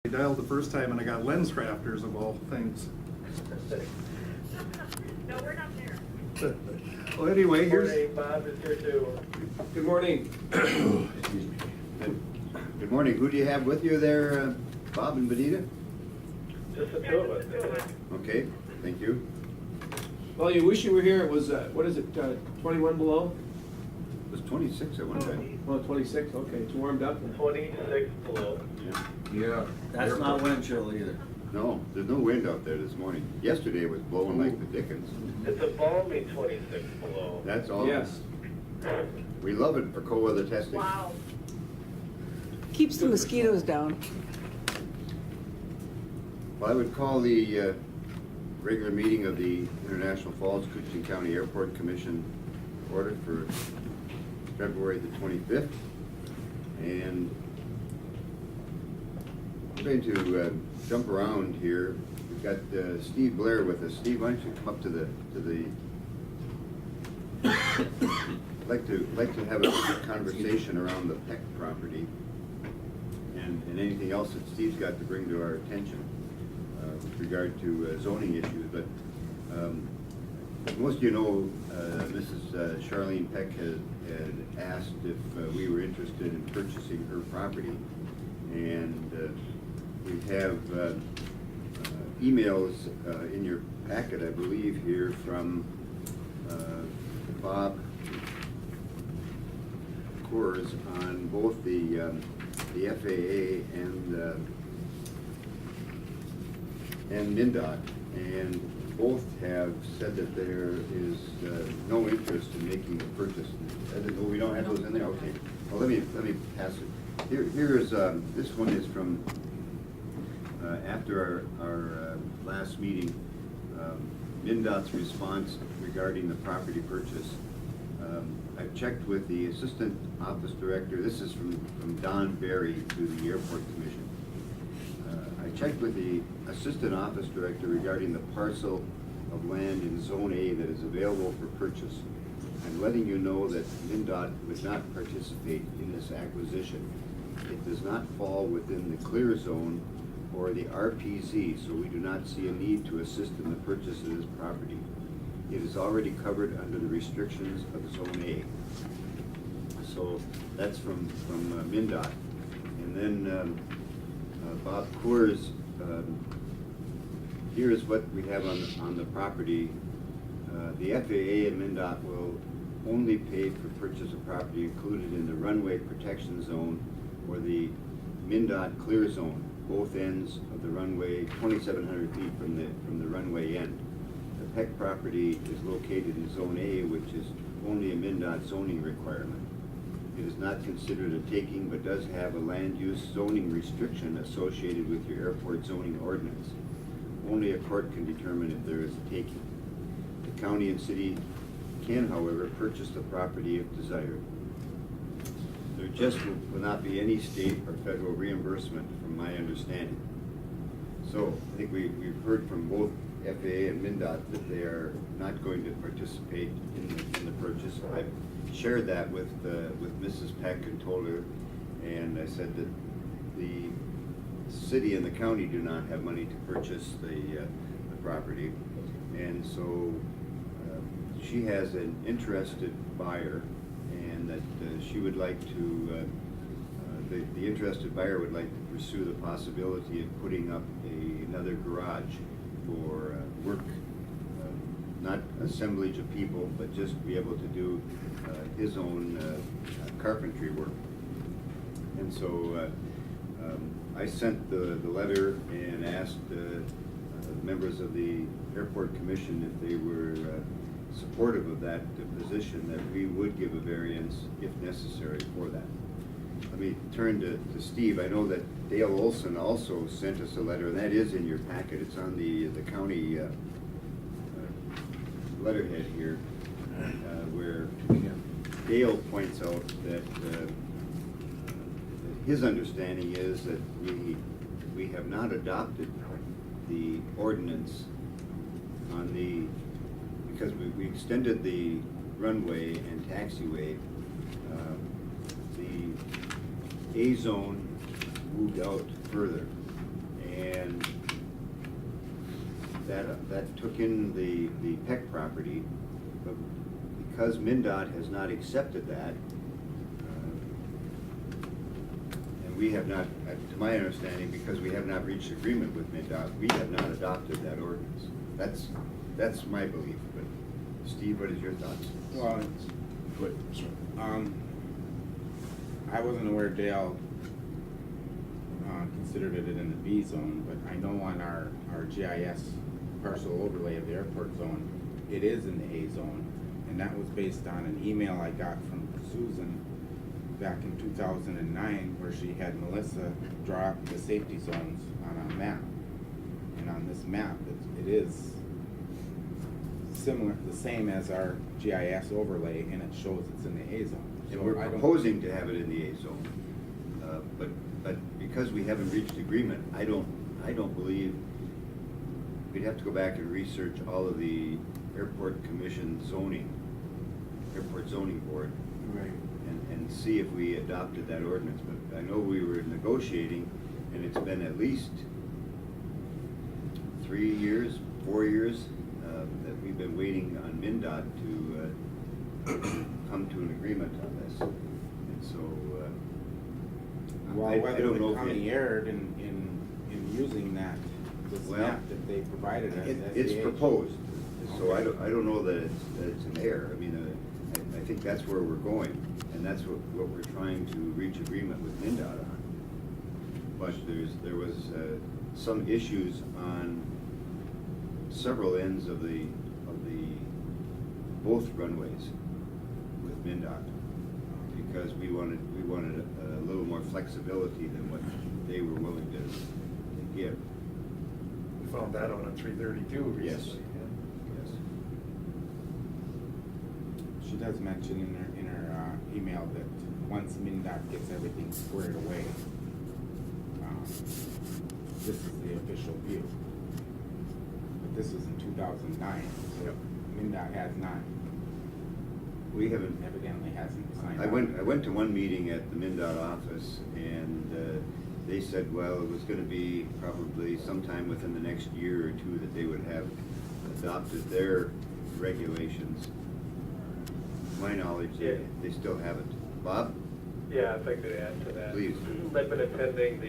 I dialed the first time and I got lens crafters of all things. No, we're not there. Well, anyway, here's. Morning, Bob is here too. Good morning. Excuse me. Good morning. Who do you have with you there, Bob and Benita? Just the two of us. Okay, thank you. Well, you wish you were here. It was, what is it, 21 below? It was 26 at one time. Well, 26, okay, it's warmed up. 26 below. Yeah. Yeah, that's not wind chill either. No, there's no wind out there this morning. Yesterday it was blowing like the dickens. It's a balmy 26 below. That's all. Yes. We love it for cold weather testing. Wow. Keeps the mosquitoes down. Well, I would call the regular meeting of the International Falls Cushing County Airport Commission ordered for February the 25th. And I'm going to jump around here. We've got Steve Blair with us. Steve, why don't you come up to the like to have a conversation around the Peck property and anything else that Steve's got to bring to our attention with regard to zoning issues. But most of you know Mrs. Charlene Peck had asked if we were interested in purchasing her property, and we have emails in your packet, I believe, here from Bob Coors on both the FAA and MnDOT, and both have said that there is no interest in making a purchase. Oh, we don't have those in there? Okay. Well, let me pass it. Here is this one is from after our last meeting. MnDOT's response regarding the property purchase. I've checked with the Assistant Office Director. This is from Don Berry to the Airport Commission. I checked with the Assistant Office Director regarding the parcel of land in Zone A that is available for purchase. I'm letting you know that MnDOT would not participate in this acquisition. It does not fall within the clear zone or the RPZ, so we do not see a need to assist in the purchase of this property. It is already covered under the restrictions of Zone A. So that's from MnDOT. And then Bob Coors, here is what we have on the property. The FAA and MnDOT will only pay for purchase of property included in the runway protection zone or the MnDOT clear zone, both ends of the runway, 2,700 feet from the runway end. The Peck property is located in Zone A, which is only a MnDOT zoning requirement. It is not considered a taking, but does have a land use zoning restriction associated with your airport zoning ordinance. Only a court can determine if there is a taking. The county and city can, however, purchase the property if desired. There just will not be any state or federal reimbursement, from my understanding. So I think we've heard from both FAA and MnDOT that they are not going to participate in the purchase. I shared that with Mrs. Peck and told her, and I said that the city and the county do not have money to purchase the property, and so she has an interested buyer, and that she would like to, the interested buyer would like to pursue the possibility of putting up another garage for work, not assemblage of people, but just be able to do his own carpentry work. And so I sent the letter and asked members of the Airport Commission if they were supportive of that position, that we would give a variance if necessary for that. Let me turn to Steve. I know that Dale Olson also sent us a letter, and that is in your packet. It's on the county letterhead here, where Dale points out that his understanding is that we have not adopted the ordinance on the, because we extended the runway and taxiway. The A zone moved out further, that took in the Peck property, but because MinDOT has not accepted that, and we have not, to my understanding, because we have not reached agreement with MinDOT, we have not adopted that ordinance. That's my belief, but Steve, what is your thoughts? Well, I wasn't aware Dale considered it in the B zone, but I know on our GIS parcel overlay of the airport zone, it is in the A zone. And that was based on an email I got from Susan back in 2009, where she had Melissa draw up the safety zones on a map. And on this map, it is similar, the same as our GIS overlay, and it shows it's in the A zone. And So we're I don't- proposing to have it in the A zone. But because we haven't reached agreement, I don't believe, we'd have to go back and research all of the airport commission zoning, airport zoning board, Right. and see if we adopted that ordinance. But I know we were negotiating, and it's been at least 3 years, 4 years, that we've been waiting on MinDOT to come to an agreement on this. And so, Well, I whether don't the know if county it- erred in using this Well, map that they provided us. It's SDH. proposed, so Okay. I don't know that it's an error. I mean, I think that's where we're going, and that's what we're trying to reach agreement with MinDOT on. But there was some issues on several ends of the both runways with MinDOT, because we wanted a little more flexibility than what they were willing to give. We found that out on 332 Yes. recently. Yes. She does mention in her email that once MinDOT gets everything squared away, this is the official view. But this was in 2009, so Yep. MinDOT has not, We haven't. evidently hasn't signed I up. went to one meeting at the MinDOT office, and they said, well, it was gonna be probably sometime within the next year or two that they would have adopted their regulations. To my knowledge, they still haven't. Bob? Yeah, if I could add to that. Please. I've been attending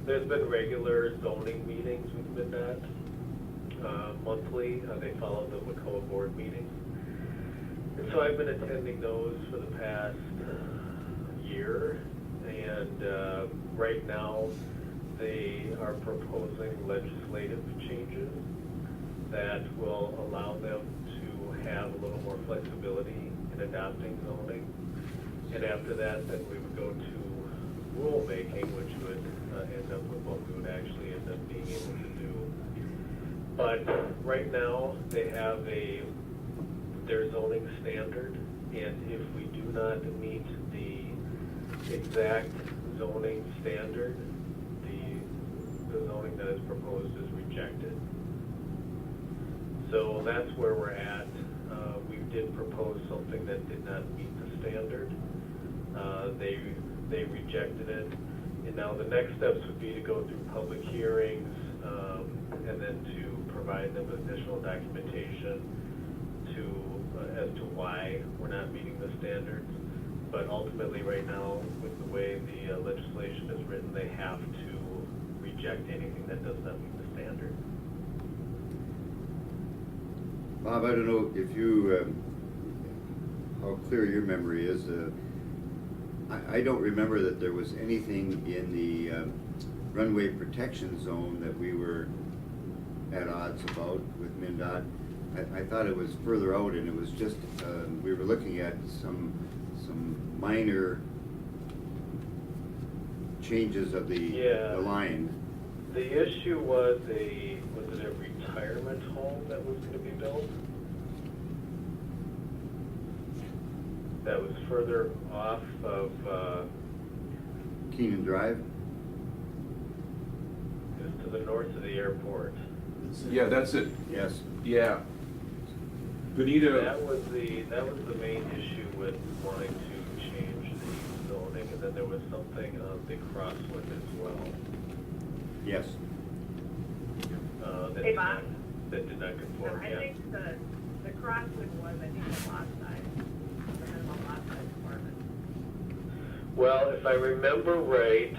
there's been regular zoning meetings with MinDOT, monthly. They follow the McCoa board meetings. And so I've been attending those for the past year, and right now they are proposing legislative changes that will allow them to have a little more flexibility in adopting zoning. And after that, then we would go to rulemaking, which would end up with what we would actually end up being able to do. But right now, they have their zoning standard, and if we do not meet the exact zoning standard, the zoning that is proposed is rejected. So that's where we're at. We did propose something that did not meet the standard. They rejected it, and now the next steps would be to go through public hearings, and then to provide them additional documentation as to why we're not meeting the standards. But ultimately, right now, with the way the legislation is written, they have to reject anything that does not meet the standard. Bob, I don't know if you, how clear your memory is. I don't remember that there was anything in the runway protection zone that we were at odds about with MinDOT. I thought it was further out, and it was just, we were looking at some minor changes of the line. The issue was it a retirement home that was going to be built? That was further off of, Keenan Drive? just to the north of the airport. Yeah, that's it. Yes. Yeah. Benita, That was the main issue with wanting to change the zoning, and then there was something on Big Crosswind as well. Yes. That's Hey, Bob? that did not conform, I yeah. think the crosswind was, I think, the lot size, the minimum lot size requirement. Well, if I remember right,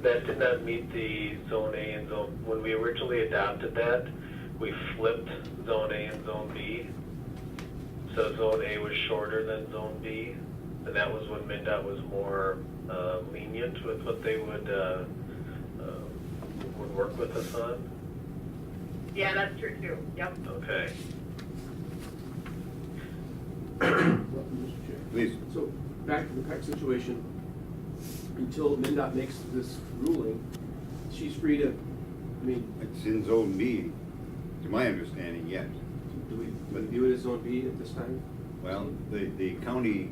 that did not meet the Zone A and Zone, when we originally adopted that, we flipped Zone A and Zone B. So Zone A was shorter than Zone B, and that was when MnDOT was more lenient with what they would work with us on. Yeah, that's true too, yep. Okay. Welcome, Mr. Chair. Please. So, back to the Peck situation, until MnDOT makes this ruling, she's free to, I mean, It's in Zone B, to my understanding, yes. do we view it as Zone B at this time? Well, the county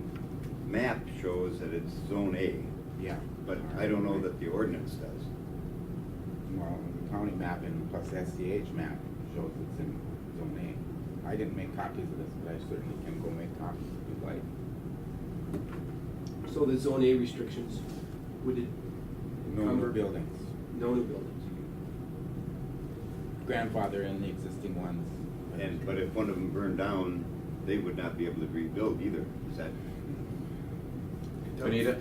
map shows that it's Zone A, Yeah. but I don't know that the ordinance does. Well, the county map and plus SCH map shows it's in Zone A. I didn't make copies of this, but I certainly can go make copies if you'd like. So the Zone A restrictions, would it No new cover? buildings. No new buildings. Grandfather in the existing ones. But if one of them burned down, they would not be able to rebuild either. Is that? Benita?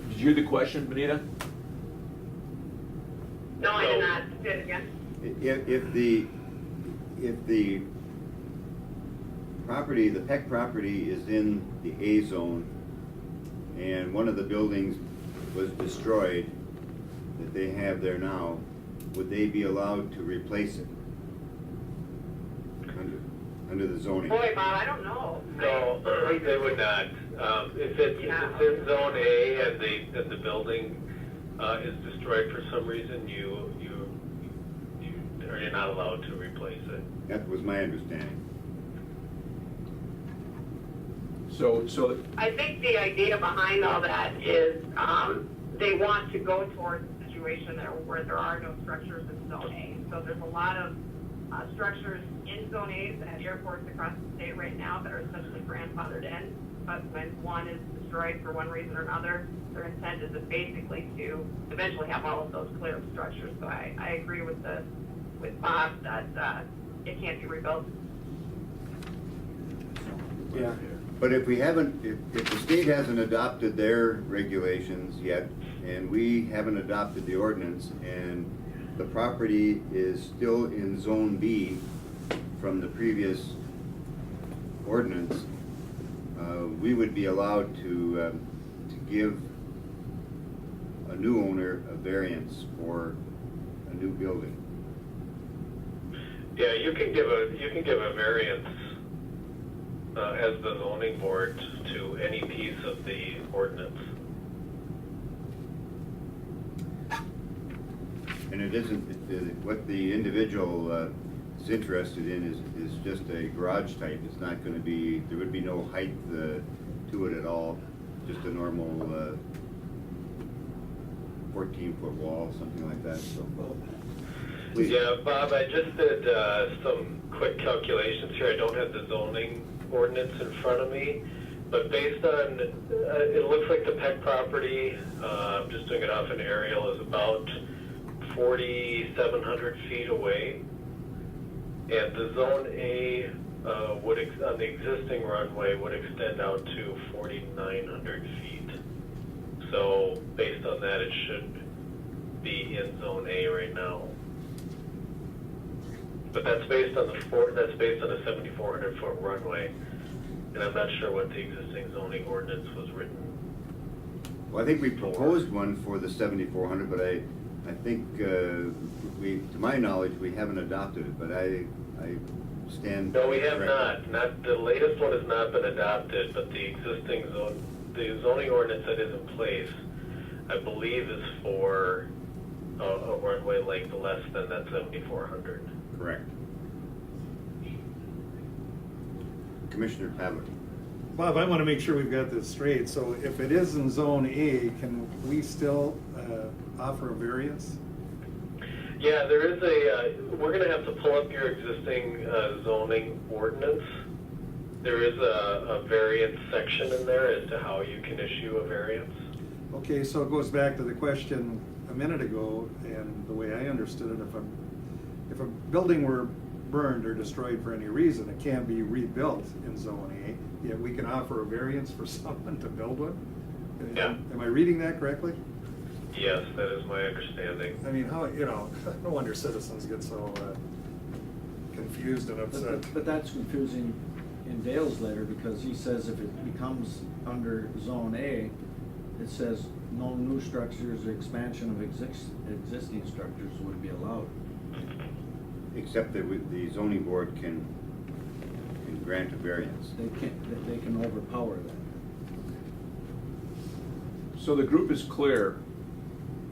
Did you hear the question, Benita? No, I did not, say it again. If the property, the Peck property is in the A zone, and one of the buildings was destroyed that they have there now, would they be allowed to replace it? Under the zoning? Boy, Bob, I don't know. No, they would not. If it's in Zone A and the building is destroyed for some reason, you're not allowed to replace it. That was my understanding. So, I think the idea behind all that is, they want to go towards a situation where there are no structures in Zone A. So there's a lot of structures in Zone A that have airports across the state right now that are essentially grandfathered in. But when one is destroyed for one reason or another, their intent is basically to eventually have all of those clear of structures. So I agree with Bob that it can't be rebuilt. Yeah. But if we haven't, if the state hasn't adopted their regulations yet, and we haven't adopted the ordinance, and the property is still in Zone B from the previous ordinance, we would be allowed to give a new owner a variance for a new building. Yeah, you can give a variance as the zoning board to any piece of the ordinance. And it isn't, what the individual is interested in is just a garage type. It's not gonna be, there would be no height to it at all, just a normal 14-foot wall, something like that, so. Please. Yeah, Bob, I just did some quick calculations here. I don't have the zoning ordinance in front of me, but based on, it looks like the Peck property, I'm just doing it off an aerial, is about 4,700 feet away. And the Zone A on the existing runway would extend out to 4,900 feet. So based on that, it should be in Zone A right now. But that's based on a 7,400 foot runway, and I'm not sure what the existing zoning ordinance was written. Well, I think we proposed one for the 7,400, but I think we, to my knowledge, we haven't adopted it, but I stand. No, we have corrected. not. The latest one has not been adopted, but the existing the zoning ordinance that is in place, I believe, is for a runway length less than that 7,400. Correct. Commissioner Pavlik. Bob, I want to make sure we've got this straight. So if it is in Zone A, can we still offer a variance? Yeah, there is we're going to have to pull up your existing zoning ordinance. There is a variance section in there as to how you can issue a variance. Okay, so it goes back to the question a minute ago, and the way I understood it, if a building were burned or destroyed for any reason, it can be rebuilt in Zone A, yet we can offer a variance for someone to build one? Yeah. Am I reading that correctly? Yes, that is my understanding. I mean, how, no wonder citizens get so confused and upset. But that's confusing in Dale's letter, because he says if it becomes under Zone A, it says no new structures or expansion of existing structures would be allowed. Except that the zoning board can grant a variance. They can overpower that. So the group is clear.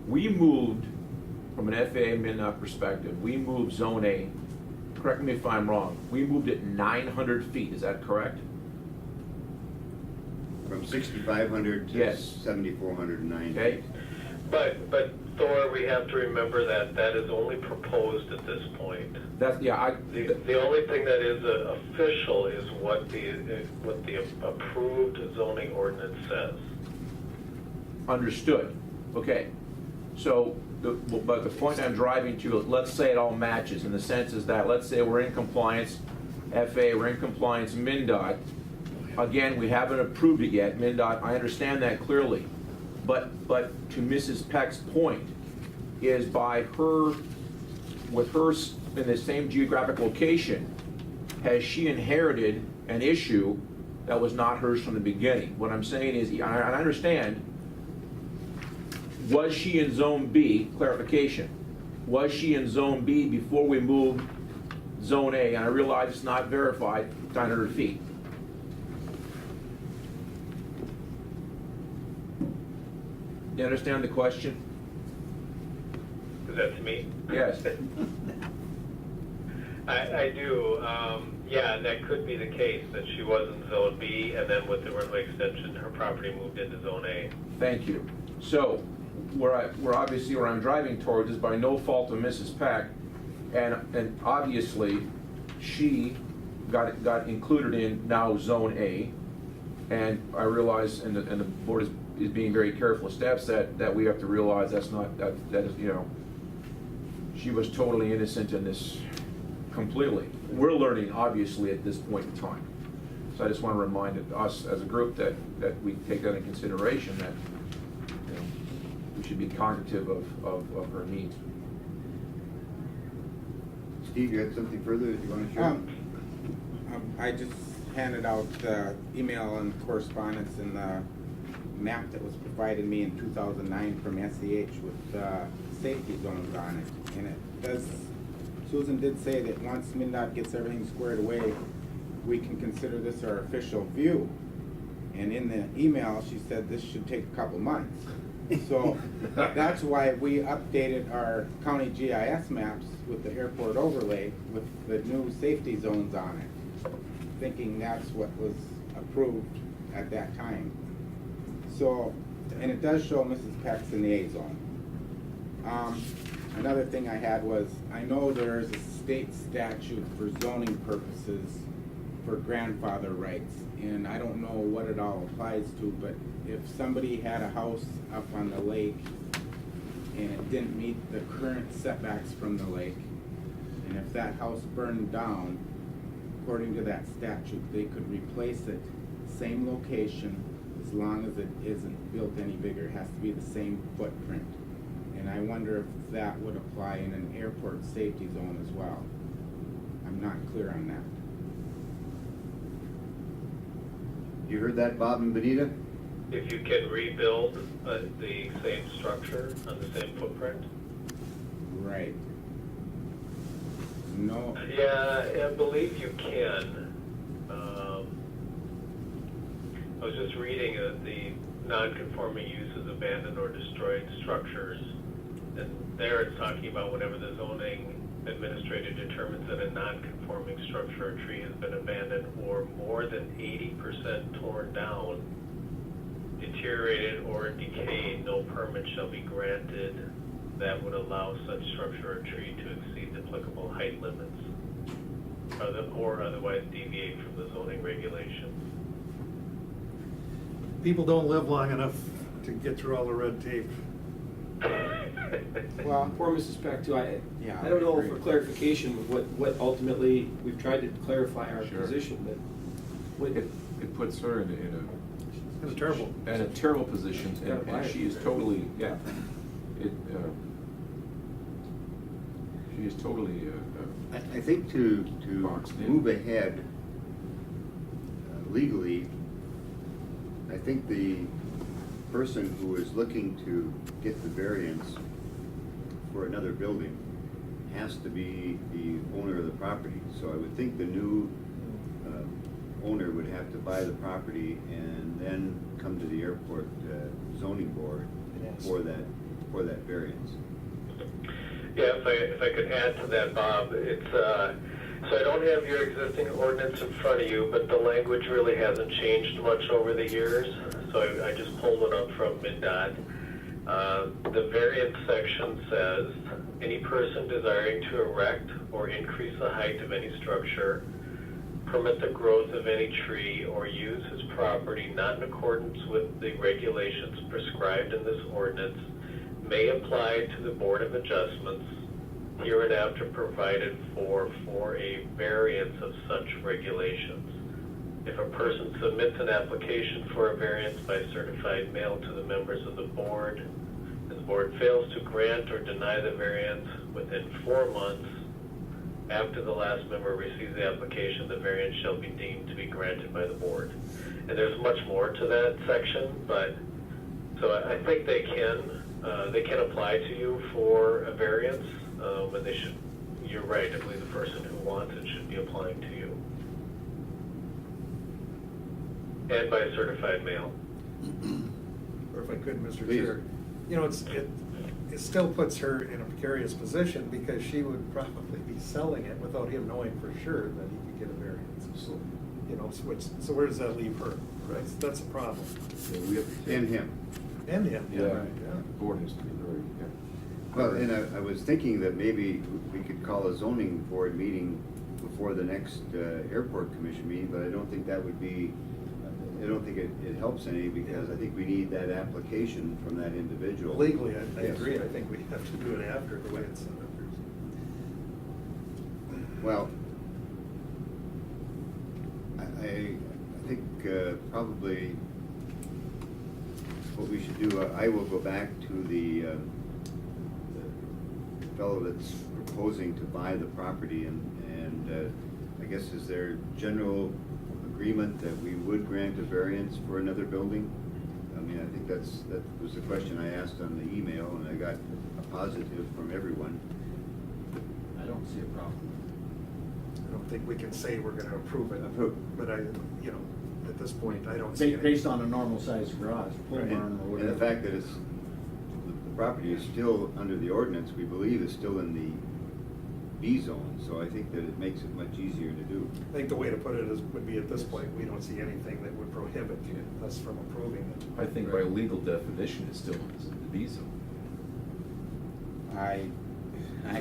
We moved, from an FAA MnDOT perspective, we moved Zone A, correct me if I'm wrong, we moved it 900 feet, is that correct? From 6,500 to Yes. 7,409. Okay, but Thor, we have to remember that that is only proposed at this point. That's, yeah, The only thing that is official is what the approved zoning ordinance says. understood. Okay, so, but the point I'm driving to, let's say it all matches, in the sense is that, let's say we're in compliance, FAA, we're in compliance, MnDOT. Again, we haven't approved it yet, MnDOT, I understand that clearly. But to Mrs. Peck's point, is by her, with her in the same geographic location, has she inherited an issue that was not hers from the beginning? What I'm saying is, I understand, was she in Zone B, clarification, was she in Zone B before we moved Zone A? And I realize it's not verified, 900 feet. You understand the question? Is that to me? Yes. I do. Yeah, and that could be the case, that she was in Zone B, and then with the runway extension, her property moved into Zone A. Thank you. So, where I'm driving towards is by no fault of Mrs. Peck, and obviously, she got included in now Zone A, and I realize, and the board is being very careful, staff said that we have to realize that is, she was totally innocent in this completely. We're learning, obviously, at this point in time. So I just want to remind us as a group that we take that into consideration, that we should be cognitive of her needs. Steve, you had something further that you want to share? I just handed out email and correspondence and the map that was provided me in 2009 from SEH with safety zones on it. And it does, Susan did say that once MnDOT gets everything squared away, we can consider this our official view. And in the email, she said this should take a couple months. So that's why we updated our county GIS maps with the airport overlay with the new safety zones on it, thinking that's what was approved at that time. So, and it does show Mrs. Peck's in the A zone. Another thing I had was, I know there's a state statute for zoning purposes for grandfather rights, and I don't know what it all applies to, but if somebody had a house up on the lake and it didn't meet the current setbacks from the lake, and if that house burned down, according to that statute, they could replace it, same location, as long as it isn't built any bigger. It has to be the same footprint. And I wonder if that would apply in an airport safety zone as well. I'm not clear on that. You heard that, Bob and Benita? If you can rebuild the same structure on the same footprint? Right. No. Yeah, I believe you can. I was just reading the non-conforming uses, abandoned or destroyed structures, and there it's talking about whenever the zoning administrator determines that a non-conforming structure or tree has been abandoned or more than 80% torn down, deteriorated or decayed, no permit shall be granted that would allow such structure or tree to exceed the applicable height limits or otherwise deviate from the zoning regulations. People don't live long enough to get through all the red tape. Well, Poor Mrs. Peck too, Yeah, I don't know I agree. for clarification, what ultimately, we've tried to clarify our Sure. position, but what, It puts her in In a terrible. a terrible position, and she is totally, yeah. It, she is totally, I think to Boxed in. move ahead legally, I think the person who is looking to get the variance for another building has to be the owner of the property. So I would think the new owner would have to buy the property and then come to the airport zoning board for that variance. Yeah, if I could add to that, Bob, it's, so I don't have your existing ordinance in front of you, but the language really hasn't changed much over the years. So I just pulled it up from MnDOT. The variance section says, any person desiring to erect or increase the height of any structure, permit the growth of any tree, or use his property not in accordance with the regulations prescribed in this ordinance may apply to the Board of Adjustments hereinafter provided for a variance of such regulations. If a person submits an application for a variance by certified mail to the members of the board, and the board fails to grant or deny the variance within 4 months after the last member receives the application, the variance shall be deemed to be granted by the board. And there's much more to that section, but so I think they can apply to you for a variance, and they should. You're right. I believe the person who wants it should be applying to you, and by certified mail. Or if I could, Mr. Please. Chair, you know, it still puts her in a precarious position because she would probably be selling it without him knowing for sure that he could get a variance. So, you know, so where does that leave her? That's a problem. we have to. And him. And him, yeah, Yeah, right, the board has to be very, yeah. Well, and I was thinking that maybe we could call a zoning board meeting before the next airport commission meeting, but I don't think that would be, I don't think it helps any, because I think we need that application from that individual. Legally, I Yes. agree. I think we have to do it after the way it's set up. Well, I think probably what we should do, I will go back to the fellow that's proposing to buy the property, and I guess is there general agreement that we would grant a variance for another building? I mean, I think that was the question I asked on the email, and I got a positive from everyone. I don't see a problem. I don't think we can say we're gonna approve it. Approve. But at this point, I don't see any. Based on a normal sized garage, pole Right. barn or And whatever. the fact that the property is still, under the ordinance, we believe is still in the B zone, so I think that it makes it much easier to do. I think the way to put it would be at this point, we don't see anything that would prohibit us from approving it. I think by legal definition, it's still in the B zone. I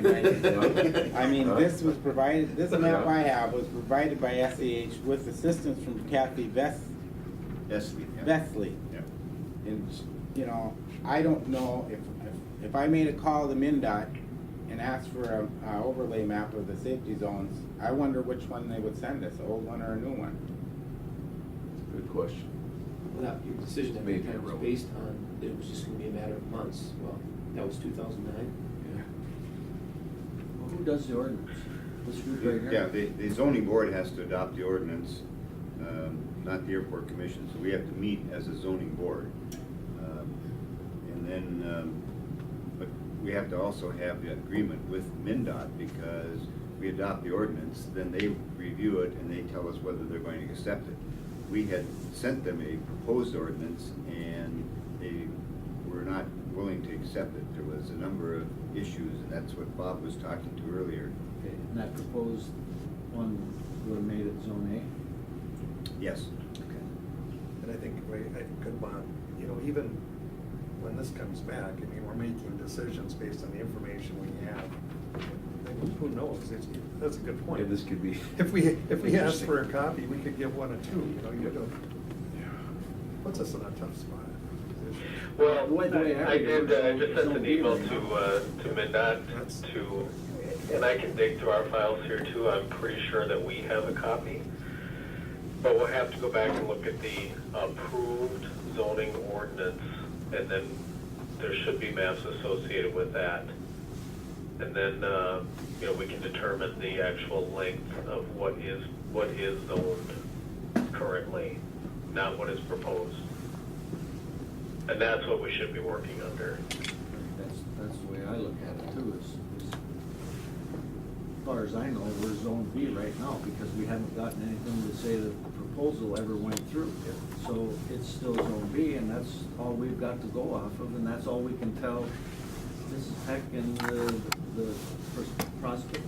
mean, Huh? this was provided, this map Yeah. I have was provided by SAH with assistance from Kathy Yes, yeah. Vesley. Yeah. And, you know, I don't know if I made a call to MnDOT and asked for a overlay map of the safety zones, I wonder which one they would send us, an old one or a new one. Good question. well, your decision at Maybe that time was a road. based on, that it was just gonna be a matter of months. Well, that was 2009. Well, who does the ordinance? This group right here? Yeah, the zoning board has to adopt the ordinance, not the airport commission, so we have to meet as a zoning board. And then, but we have to also have the agreement with MnDOT, because we adopt the ordinance, then they review it and they tell us whether they're going to accept it. We had sent them a proposed ordinance and they were not willing to accept it. There was a number of issues, and that's what Bob was talking to earlier. Okay, and that proposed one would have made it zone A? Yes. And I think, even when this comes back, I mean, we're making decisions based on the information we have. And who knows? That's a good point. Yeah, this could be. If we ask Interesting. for a copy, we could get one or two, you know, puts us in a tough spot. Well, The way I did, I just sent Zone an B email right to MinDOT to, and I can dig through our files here too, I'm pretty sure that we have a copy. But we'll have to go back and look at the approved zoning ordinance, and then there should be maps associated with that. And then, you know, we can determine the actual length of what is zoned currently, not what is proposed. And that's what we should be working under. That's the way I look at it too, is as far as I know, we're zone B right now, because we haven't gotten anything to say that the proposal ever went through. So it's still zone B, and that's all we've got to go off of, and that's all we can tell Mrs. Peck and the prospect,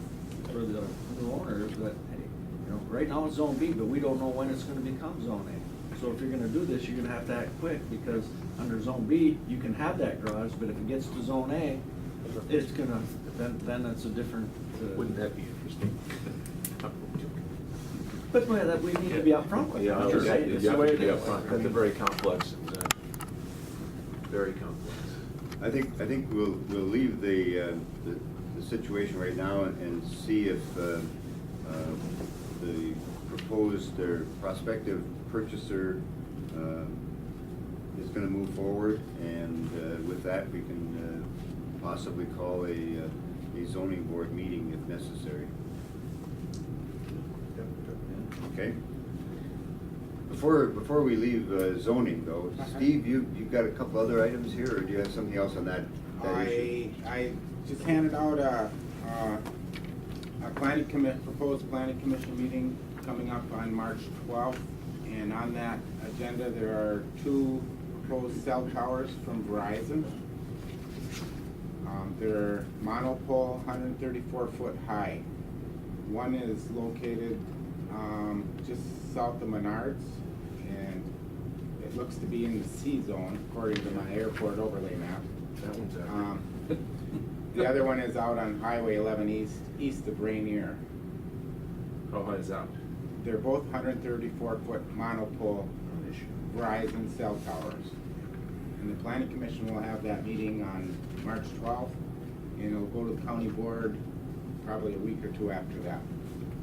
or the new owner, that, hey, you know, right now it's zone B, but we don't know when it's gonna become zone A. So if you're gonna do this, you're gonna have to act quick, because under zone B, you can have that garage, but if it gets to zone A, it's gonna, then that's a different. Wouldn't that be interesting? But well, that we need to be upfront with. Yeah, I'm just saying, you it's the have way to it be is. upfront. That's a very complex, very complex. I think we'll leave the situation right now and see if the proposed or prospective purchaser is gonna move forward, and with that, we can possibly call a zoning board meeting if necessary. Okay? Before we leave zoning though, Steve, you've got a couple other items here, or do you have something else on that issue? I just handed out a proposed planning commission meeting coming up on March 12th, and on that agenda there are 2 proposed cell towers from Verizon. They're monopole, 134 foot high. One is located just south of Menards, and it looks to be in the C zone according to my airport overlay map. That one's out. The other one is out on Highway 11 east of Rainier. How high is that? They're both 134 foot monopole Verizon cell towers. And the planning commission will have that meeting on March 12th, and it'll go to the county board probably a week or 2 after that.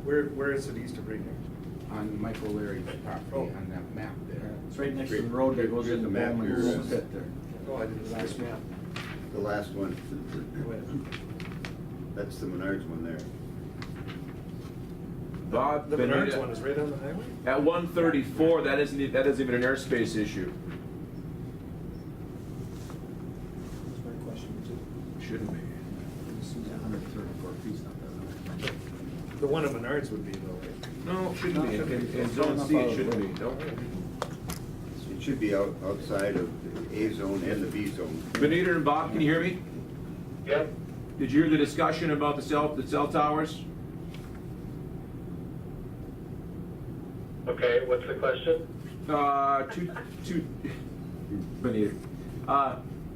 Where is it east of Rainier? On Michael Leary's property, on that map there. It's right next to the road that goes Here's into the map Bowman's here. pit there. Oh, I didn't see this map. The last one. That's the Menards one there. Bob, The Benita, Menards one is right on the highway? at 134, that isn't even an airspace issue. That's my question too. Shouldn't be. This is 134 feet, not that high. The one at Menards would be though, right? No, shouldn't be. In zone C, it shouldn't be, no. It should be outside of the A zone and the B zone. Benita and Bob, can you hear me? Yep. Did you hear the discussion about the cell towers? Okay, what's the question? Benita.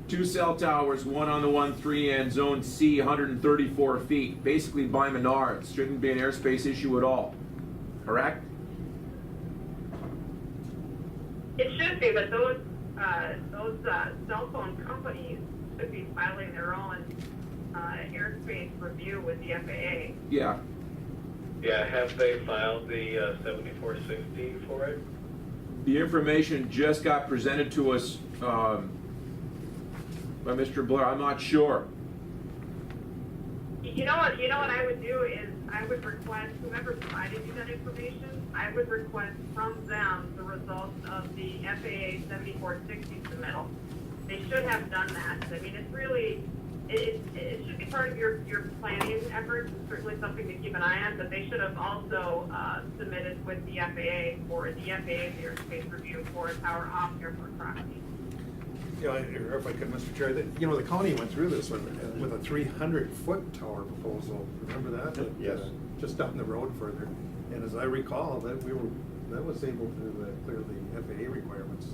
2 cell towers, one on the 1-3 and zone C, 134 feet, basically by Menards. Shouldn't be an airspace issue at all, correct? It should be, but those cell phone companies should be filing their own airspace review with the FAA. Yeah. Yeah, have they filed the 7460 for it? The information just got presented to us by Mr. Blair. I'm not sure. You know what I would do is I would request whoever provided you that information, I would request from them the results of the FAA 7460 submittal. They should have done that. I mean, it's really, it should be part of your planning efforts. It's certainly something to keep an eye on, but they should have also submitted with the FAA for the FAA's airspace review for a tower off airport property. Yeah, or if I could, Mr. Chair, the county went through this with a 300-foot tower proposal. Remember that? Yes. Just down the road further. And as I recall, that was able to clear the FAA requirements.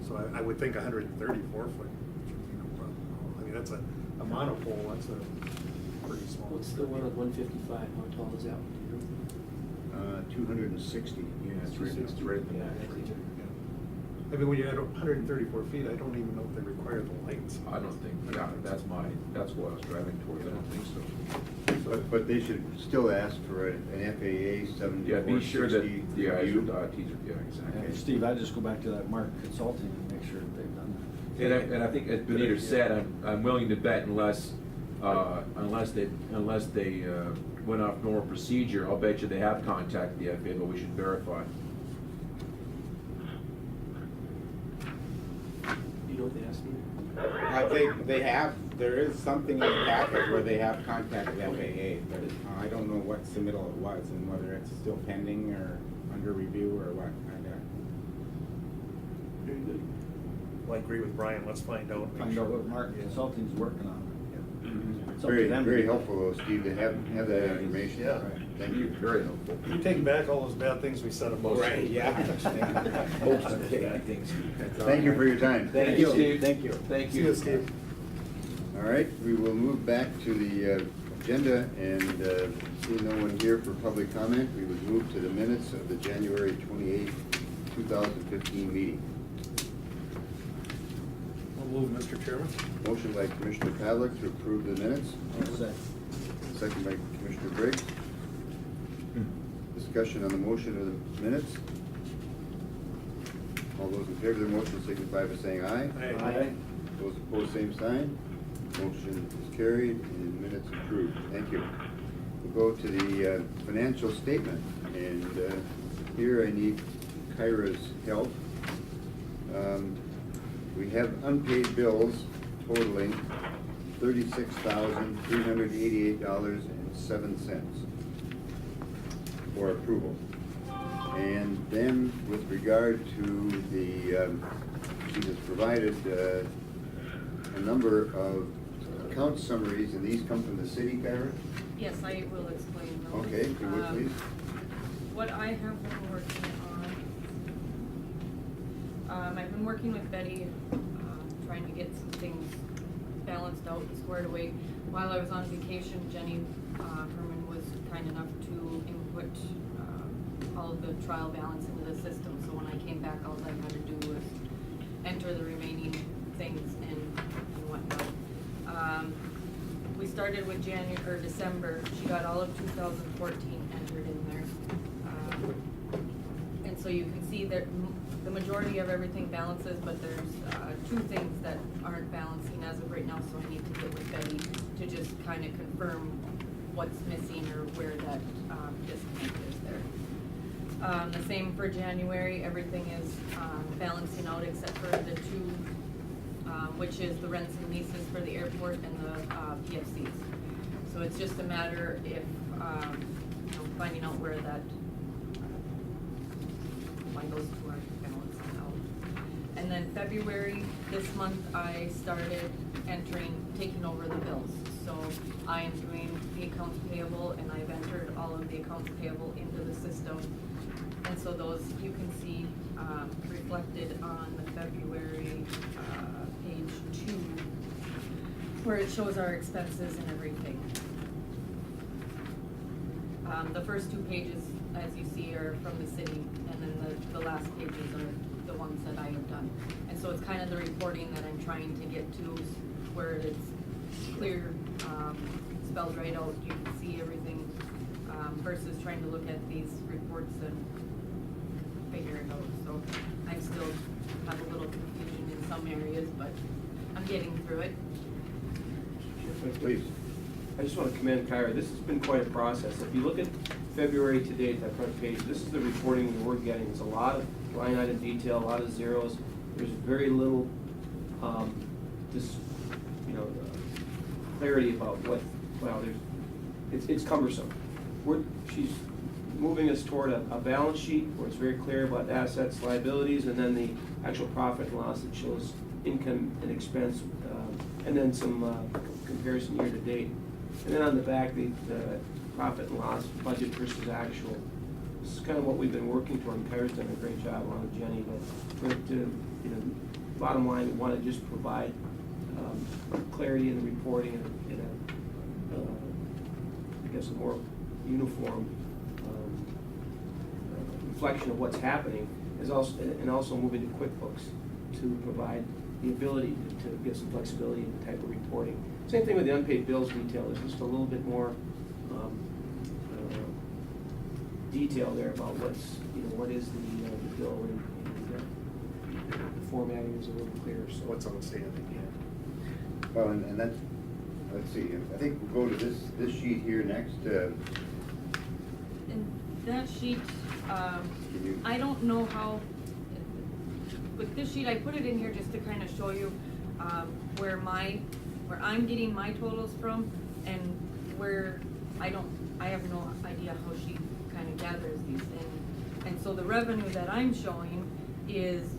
So I would think 134 foot should be no problem. I mean, that's a monopole. That's a pretty small. What's the one on 155, how tall is that one? 260. Yeah, it's right at the back. I mean, when you're at 134 feet, I don't even know if they require the lights. I don't think, yeah, that's what I was driving towards, I don't think so. But they should still ask for an FAA 7460 Yeah, be sure that the I's review. are dotted, T's are, yeah, exactly. And Steve, I just go back to that Mark Consulting and make sure that they've done that. And I think, as Benita said, I'm willing to bet unless they went off normal procedure, I'll bet you they have contacted the FAA, but we should verify. You know what they asked me? I think they have, there is something in the packet where they have contacted FAA, but I don't know what submittal it was and whether it's still pending or under review or what. Very good. Well, I agree with Brian, let's find out. make Find sure. out what Mark Yeah. Consulting's working on. It's up to Very, them to very do helpful though, Steve, to have that information. Yeah. Right. Thank you. Very helpful. You take back all those bad things we said about. Right, yeah. Most of the bad things. Thank you for your time. Thank you, Steve. Thank you. Thank See you. you, Steve. All right, we will move back to the agenda and see no one here for public comment. We would move to the minutes of the January 28th, 2015 meeting. I'll move, Mr. Chairman. Motion by Commissioner Pavlik to approve the minutes, second by Commissioner Briggs. Discussion on the motion of the minutes. All those in favor of the motion signify by saying aye. Aye. Those opposed, same sign. Motion is carried and minutes approved. Thank you. We'll go to the financial statement, and here I need Kyra's help. We have unpaid bills totaling $36,388.07 for approval. And then with regard to the, she has provided a number of account summaries, and these come from the city, Kyra? Yes, I will explain those. Okay, if you would, please. What I have been working on, I've been working with Betty, trying to get some things balanced out and squared away. While I was on vacation, Jenny Herman was kind enough to input all of the trial balance into the system. So when I came back, all I had to do was enter the remaining things and whatnot. We started with December. She got all of 2014 entered in there. And so you can see that the majority of everything balances, but there's two things that aren't balancing as of right now, so I need to get with Betty to just kind of confirm what's missing or where that disconnect is there. The same for January, everything is balancing out except for the two, which is the rents and leases for the airport and the PFCs. So it's just a matter if, finding out where that, why those two are balancing out. And then February, this month, I started taking over the bills. So I am doing the accounts payable, and I've entered all of the accounts payable into the system. And so those you can see reflected on the February page 2, where it shows our expenses and everything. The first two pages, as you see, are from the city, and then the last pages are the ones that I have done. And so it's kind of the reporting that I'm trying to get to, where it's clear, spelled right out, you can see everything, versus trying to look at these reports and figure it out. So I still have a little confusion in some areas, but I'm getting through it. Please. I just want to commend Kyra. This has been quite a process. If you look at February to date, that front page, this is the reporting we're getting. There's a lot of line item detail, a lot of zeros. There's very little, clarity about what, well, it's cumbersome. She's moving us toward a balance sheet where it's very clear about assets, liabilities, and then the actual profit and loss that shows income and expense, and then some comparison year to date. And then on the back, the profit and loss budget versus actual. This is kind of what we've been working toward, and Kyra's done a great job along with Jenny, but bottom line, we want to just provide clarity in the reporting and I guess a more uniform reflection of what's happening. and also moving to QuickBooks to provide the ability to get some flexibility in the type of reporting. Same thing with the unpaid bills detail, there's just a little bit more detail there about what's, what is the bill, and the formatting is a little clearer, so. What's outstanding, yeah. Well, and that, let's see, I think we'll go to this sheet here next. And that sheet, Can you- I don't know how, with this sheet, I put it in here just to kind of show you, where I'm getting my totals from, and where I have no idea how she kind of gathers these. And so the revenue that I'm showing is,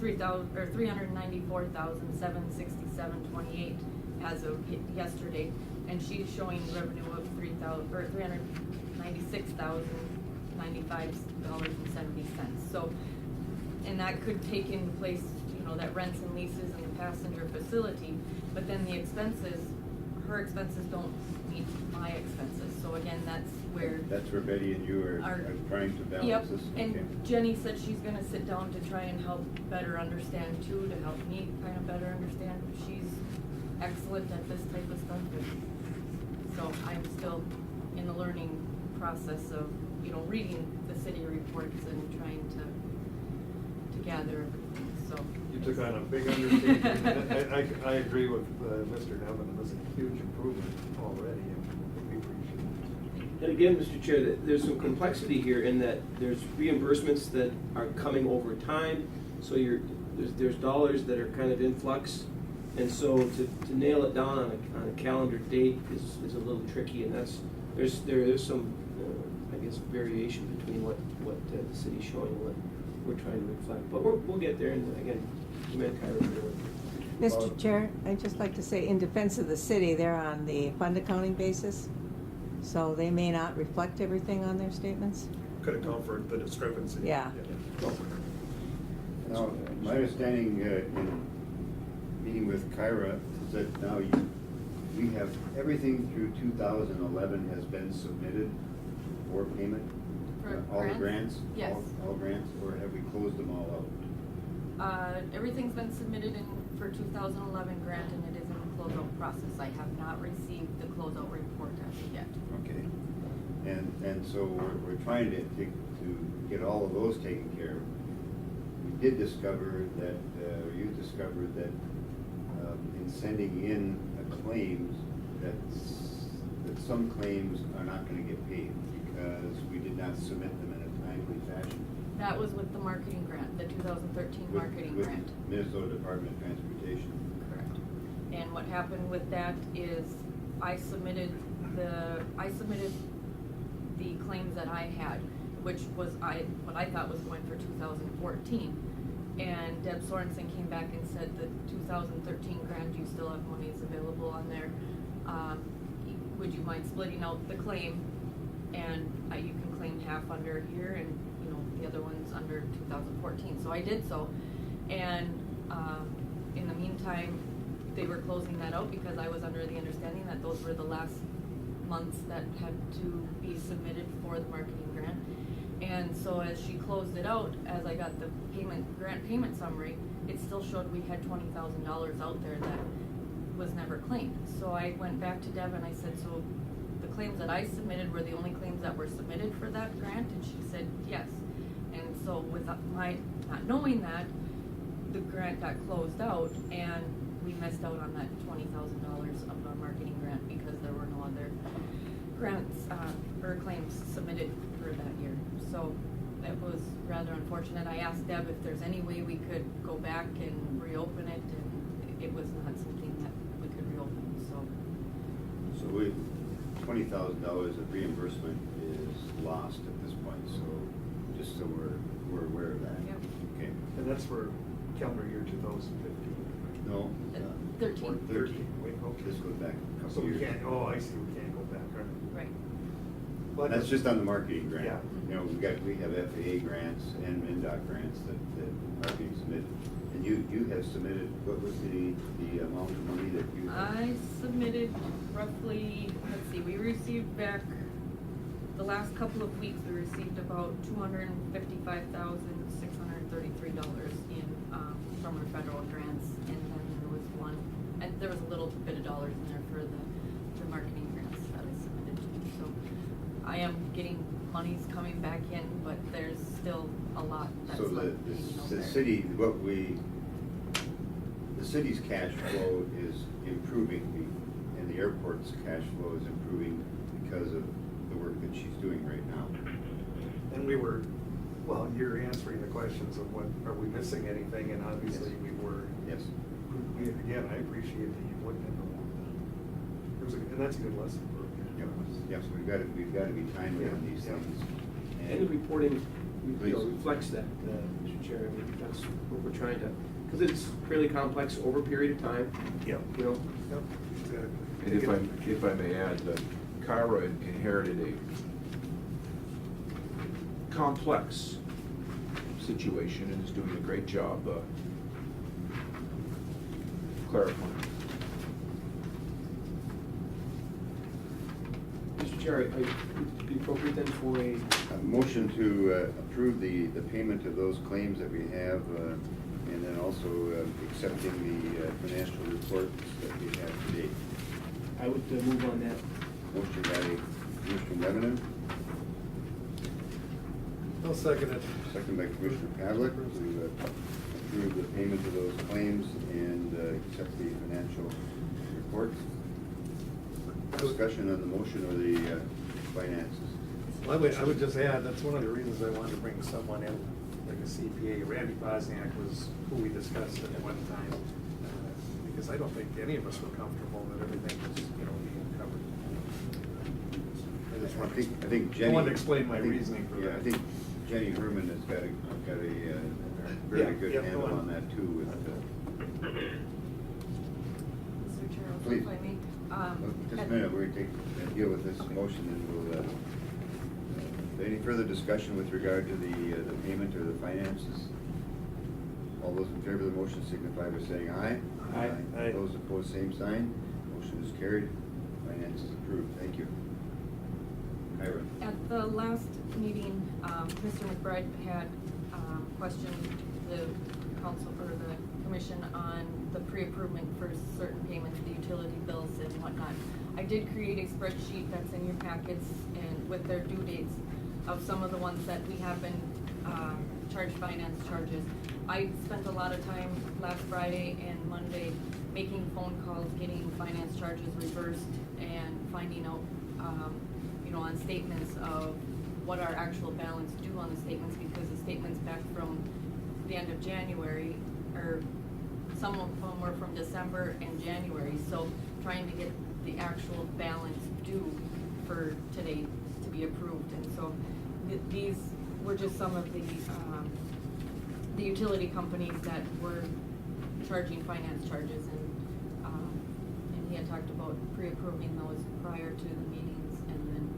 $394,767.28 as of yesterday, and she's showing revenue of $396,095.70. So, and that could take into place, that rents and leases and the passenger facility, but then the expenses, her expenses don't meet my expenses. So again, that's where. That's where Betty and you are trying to balance this? Yep, Okay. and Jenny said she's gonna sit down to try and help better understand too, to help me kind of better understand. She's excellent at this type of stuff, so I'm still in the learning process of, reading the city reports and trying to gather everything, so. You took on a big undertaking. I agree with Mr. Nevin, it was a huge improvement already, and we appreciate it. And again, Mr. Chair, there's some complexity here in that there's reimbursements that are coming over time, so there's dollars that are kind of in flux, and so to nail it down on a calendar date is a little tricky, and there's some I guess variation between what the city's showing and what we're trying to reflect, but we'll get there, and again, commend Kyra for doing it. Mr. Chair, I'd just like to say, in defense of the city, they're on the fund accounting basis, so they may not reflect everything on their statements. Could account for the discrepancy. Yeah. Now, my understanding in meeting with Kyra is that now we have everything through 2011 has been submitted for payment? For All the grants? grants? Yes. All grants, or have we closed them all out? Everything's been submitted for 2011 grant, and it is in the closeout process. I have not received the closeout report as of yet. Okay. And so we're trying to get all of those taken care of. We did discover that, you discovered that in sending in claims, that some claims are not going to get paid because we did not submit them in a timely fashion. That was with the marketing grant, the 2013 marketing with grant. Minnesota Department of Transportation. Correct. And what happened with that is I submitted the claims that I had, which was what I thought was going for 2014. And Deb Sorensen came back and said the 2013 grant, you still have monies available on there. Would you mind splitting out the claim? And you can claim half under here and, the other one's under 2014. So I did so. And in the meantime, they were closing that out because I was under the understanding that those were the last months that had to be submitted for the marketing grant. And so as she closed it out, as I got the grant payment summary, it still showed we had $20,000 out there that was never claimed. So I went back to Deb and I said, so the claims that I submitted were the only claims that were submitted for that grant? And she said, yes. And so with my not knowing that, the grant got closed out and we missed out on that $20,000 of our marketing grant because there were no other grants or claims submitted for that year. So it was rather unfortunate. I asked Deb if there's any way we could go back and reopen it, and it was not something that we could reopen, so. So $20,000 of reimbursement is lost at this point, so just so we're aware of that. Yep. Okay. And that's for calendar year 2015. No. 13. 13, wait, okay. This goes back a So couple we years. can't, I see, we can't go back, right? Right. But That's just on the marketing grant. Yeah. We have FAA grants and MnDOT grants that are being submitted. And you have submitted, what was the amount of money that you? I submitted roughly, let's see, we received back the last couple of weeks, we received about $255,633 in, from our federal grants, and then there was one, and there was a little bit of dollars in there for the marketing grants that I submitted to. So I am getting monies coming back in, but there's still a lot that's So left hanging out the there. city, the city's cash flow is improving, and the airport's cash flow is improving because of the work that she's doing right now. And we were, well, you're answering the questions of what, are we missing anything, and obviously Yes. we were. Yes. Again, I appreciate that you've looked into all that. And that's a good lesson for us. Yes, we've got to be timely on these Yeah. things. And the reporting, Please. reflects that, Mr. Chair. I mean, that's what we're trying to, because it's fairly complex over a period of time. Yep. You know, Yep, exactly. And if I may add, Kyra inherited a complex situation and is doing a great job clarifying. Mr. Chair, would it be appropriate then for a, A motion to approve the payment of those claims that we have, and then also accepting the financial reports that we have today. I would move on that. Motion by Commissioner Lebanon, I'll second it. second by Commissioner Pavlik, to approve the payment of those claims and accept the financial reports. Discussion on the motion or the finances. Well, I would just add, that's one of the reasons I wanted to bring someone in, like a CPA. Randy Bosniak was who we discussed at one time, because I don't think any of us were comfortable that everything was, being covered. I think Jenny. I wanted to explain my I think- reasoning for yeah, that. I think Jenny Herman has got a Yeah, very good yeah, handle go on. on that too with, Mr. Chair, also, Please. if I may. just a minute, we're going to deal with this motion and we'll, any further discussion with regard to the payment or the finances? All those in favor of the motion signify by saying aye. Aye. Aye. Those opposed, same sign. Motion is carried. Finances approved. Thank you. Ira. At the last meeting, Mr. McBride had questioned the council or the commission on the pre-approvement for certain payments, the utility bills and whatnot. I did create a spreadsheet that's in your packets and with their due dates of some of the ones that we have been charged finance charges. I spent a lot of time last Friday and Monday making phone calls, getting finance charges reversed and finding out, on statements of what our actual balance due on the statements, because the statements back from the end of January, or some of them were from December and January, so trying to get the actual balance due for today to be approved. And so these were just some of the utility companies that were charging finance charges, and he had talked about pre-approving those prior to the meetings, and then,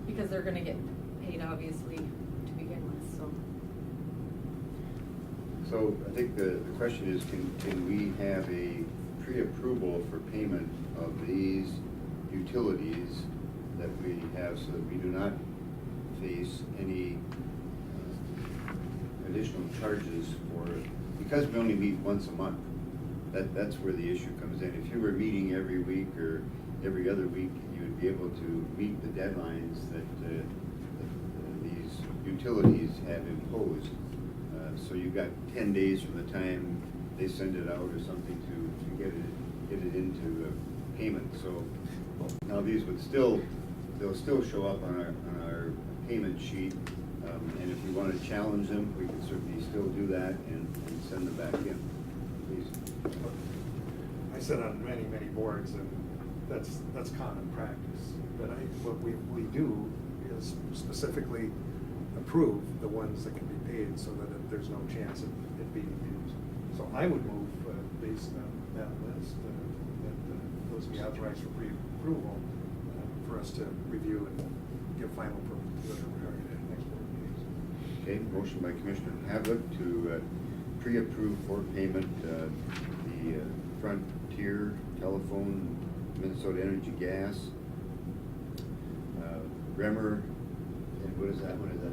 because they're gonna get paid obviously to begin with, so. So I think the question is, can we have a pre-approval for payment of these utilities that we have so that we do not face any additional charges for, because we only meet once a month, that's where the issue comes in. If you were meeting every week or every other week, you would be able to meet the deadlines that these utilities have imposed. So you've got 10 days from the time they send it out or something to get it into payment. So now these would they'll still show up on our payment sheet. And if you want to challenge them, we can certainly still do that and send them back in. Please. I sit on many, many boards, and that's common practice. But what we do is specifically approve the ones that can be paid so that there's no chance of it being abused. So I would move, based on that list, that those be authorized for pre-approval for us to review and give final approval to the regarding the next board meetings. Okay, motion by Commissioner Havlet to pre-approve for payment the Frontier Telephone, Minnesota Energy Gas, Bremer, and what is that, what is that?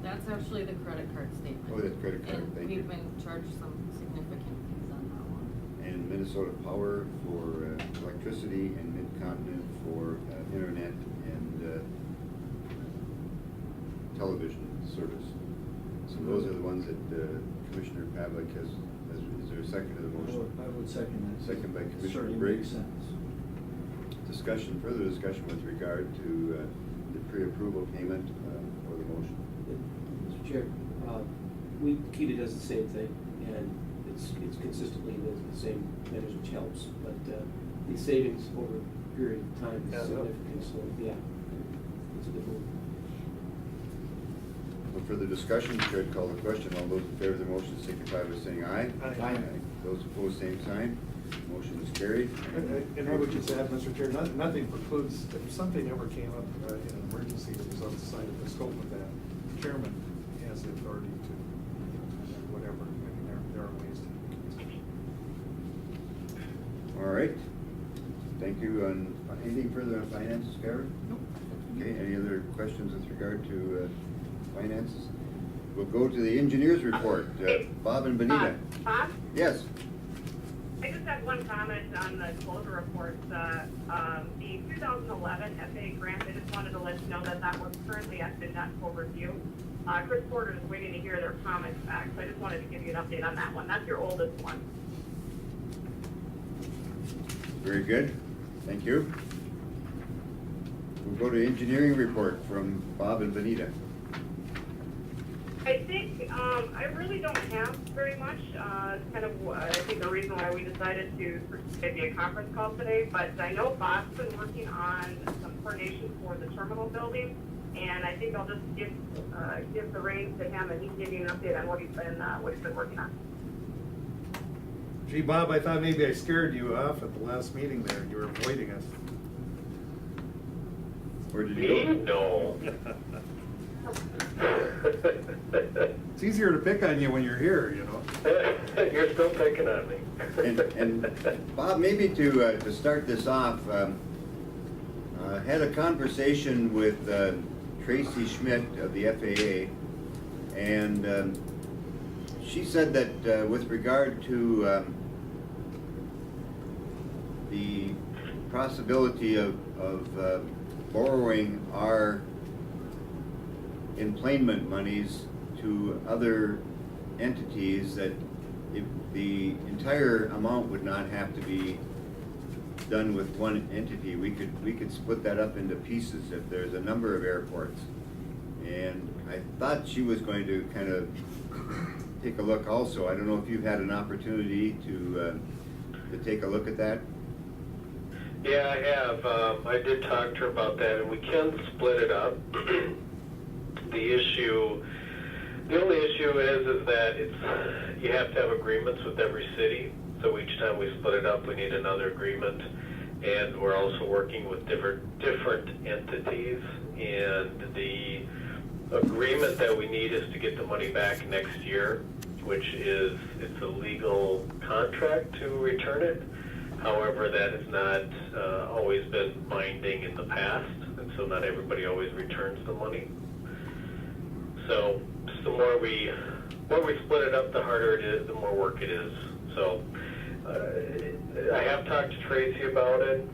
That's actually the credit card statement. Oh, that's credit card, And thank you. we've been charged some significant fees on that one. And Minnesota Power for electricity, and Mid-Continent for internet and television service. So those are the ones that Commissioner Pavlik has, is there a second to the motion? I would second that. Second by Commissioner Certainly Briggs. makes sense. Further discussion with regard to the pre-approval payment for the motion. Mr. Chair, Kita does the same thing, and it's consistently the same measures, which helps, but the savings over a period of time is significant, so, yeah, it's a good move. No further discussion, Chair to call the question. All those in favor of the motion signify by saying aye. Aye. Those opposed, same sign. Motion is carried. And I would just add, Mr. Chair, nothing precludes, if something ever came up in an emergency that was outside of the scope of that, the chairman has the authority to, whatever, I mean, there are ways to. All right. Thank you. Anything further on finances, Karen? Nope. Okay, any other questions with regard to finances? We'll go to the engineers report. Bob and Benita. Bob? Yes. I just have one comment on the closure reports. The 2011 FAA grant, I just wanted to let you know that that was currently at NDOT for review. Chris Porter is waiting to hear their comments back, so I just wanted to give you an update on that one. That's your oldest one. Very good. Thank you. We'll go to engineering report from Bob and Benita. I think, I really don't have very much. It's kind of, I think the reason why we decided to maybe a conference call today, but I know Bob's been working on some coordination for the terminal building, and I think I'll just give the reins to him, and he can give you an update on what he's been working on. Gee, Bob, I thought maybe I scared you off at the last meeting there. You were avoiding us. Where did you No. It's easier to pick on you when you're here, you know. You're still picking on me. And Bob, maybe to start this off, had a conversation with Tracy Schmidt of the FAA, and she said that with regard to the possibility of borrowing our emplanement monies to other entities, that if the entire amount would not have to be done with one entity, we could split that up into pieces if there's a number of airports. And I thought she was going to kind of take a look also. I don't know if you've had an opportunity to take a look at that. Yeah, I have. I did talk to her about that, and we can split it up. The only issue is that you have to have agreements with every city. So each time we split it up, we need another agreement, and we're also working with different entities. And the agreement that we need is to get the money back next year, which is it's a legal contract to return it. However, that has not always been binding in the past, and so not everybody always returns the money. So the more we split it up, the harder it is, the more work it is. So I have talked to Tracy about it.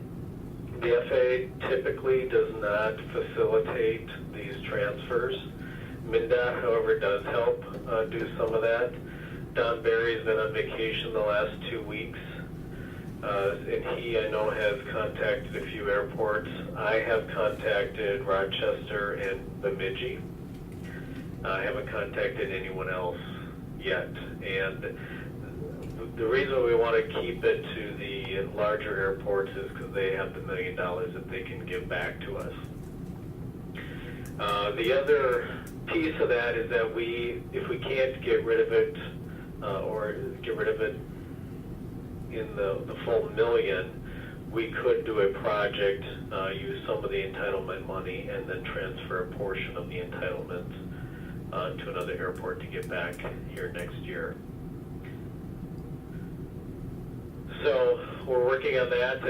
The FAA typically does not facilitate these transfers. MnDOT, however, does help do some of that. Don Barry's been on vacation the last 2 weeks. And he, I know, has contacted a few airports. I have contacted Rochester and Bemidji. I haven't contacted anyone else yet. And the reason we want to keep it to the larger airports is because they have the $1 million that they can give back to us. The other piece of that is that if we can't get rid of it or get rid of it in the full $1 million, we could do a project, use some of the entitlement money, and then transfer a portion of the entitlement to another airport to get back here next year. So we're working on that.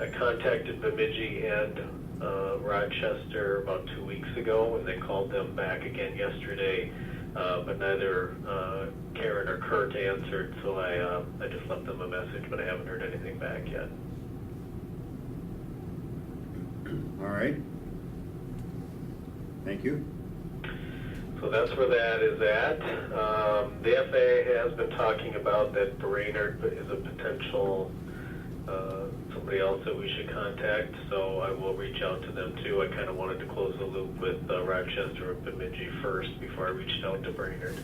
I contacted Bemidji and Rochester about 2 weeks ago, and they called them back again yesterday, but neither Karen or Kurt answered, so I just left them a message, but I haven't heard anything back yet. All right. Thank you. So that's where that is at. The FAA has been talking about that Brainerd is a potential somebody else that we should contact, so I will reach out to them too. I kind of wanted to close the loop with Rochester and Bemidji first before I reached out to Brainerd.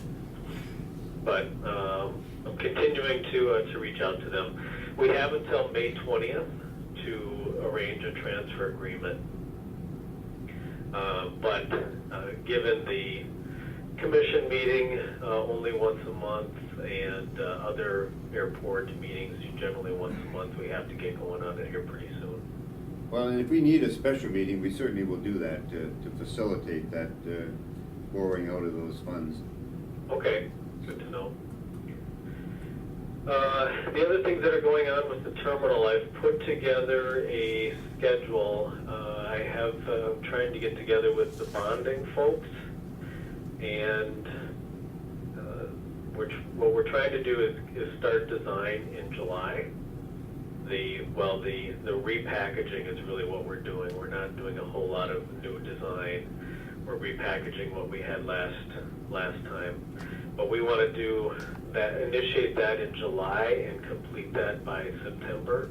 But I'm continuing to reach out to them. We have until May 20th to arrange a transfer agreement. But given the commission meeting only once a month and other airport meetings generally once a month, we have to get going on it here pretty soon. Well, and if we need a special meeting, we certainly will do that to facilitate that borrowing out of those funds. Okay, good to know. The other things that are going on with the terminal, I've put together a schedule. I have trying to get together with the bonding folks, and what we're trying to do is start design in July. The repackaging is really what we're doing. We're not doing a whole lot of new design. We're repackaging what we had last time. But we want to do that, initiate that in July and complete that by September.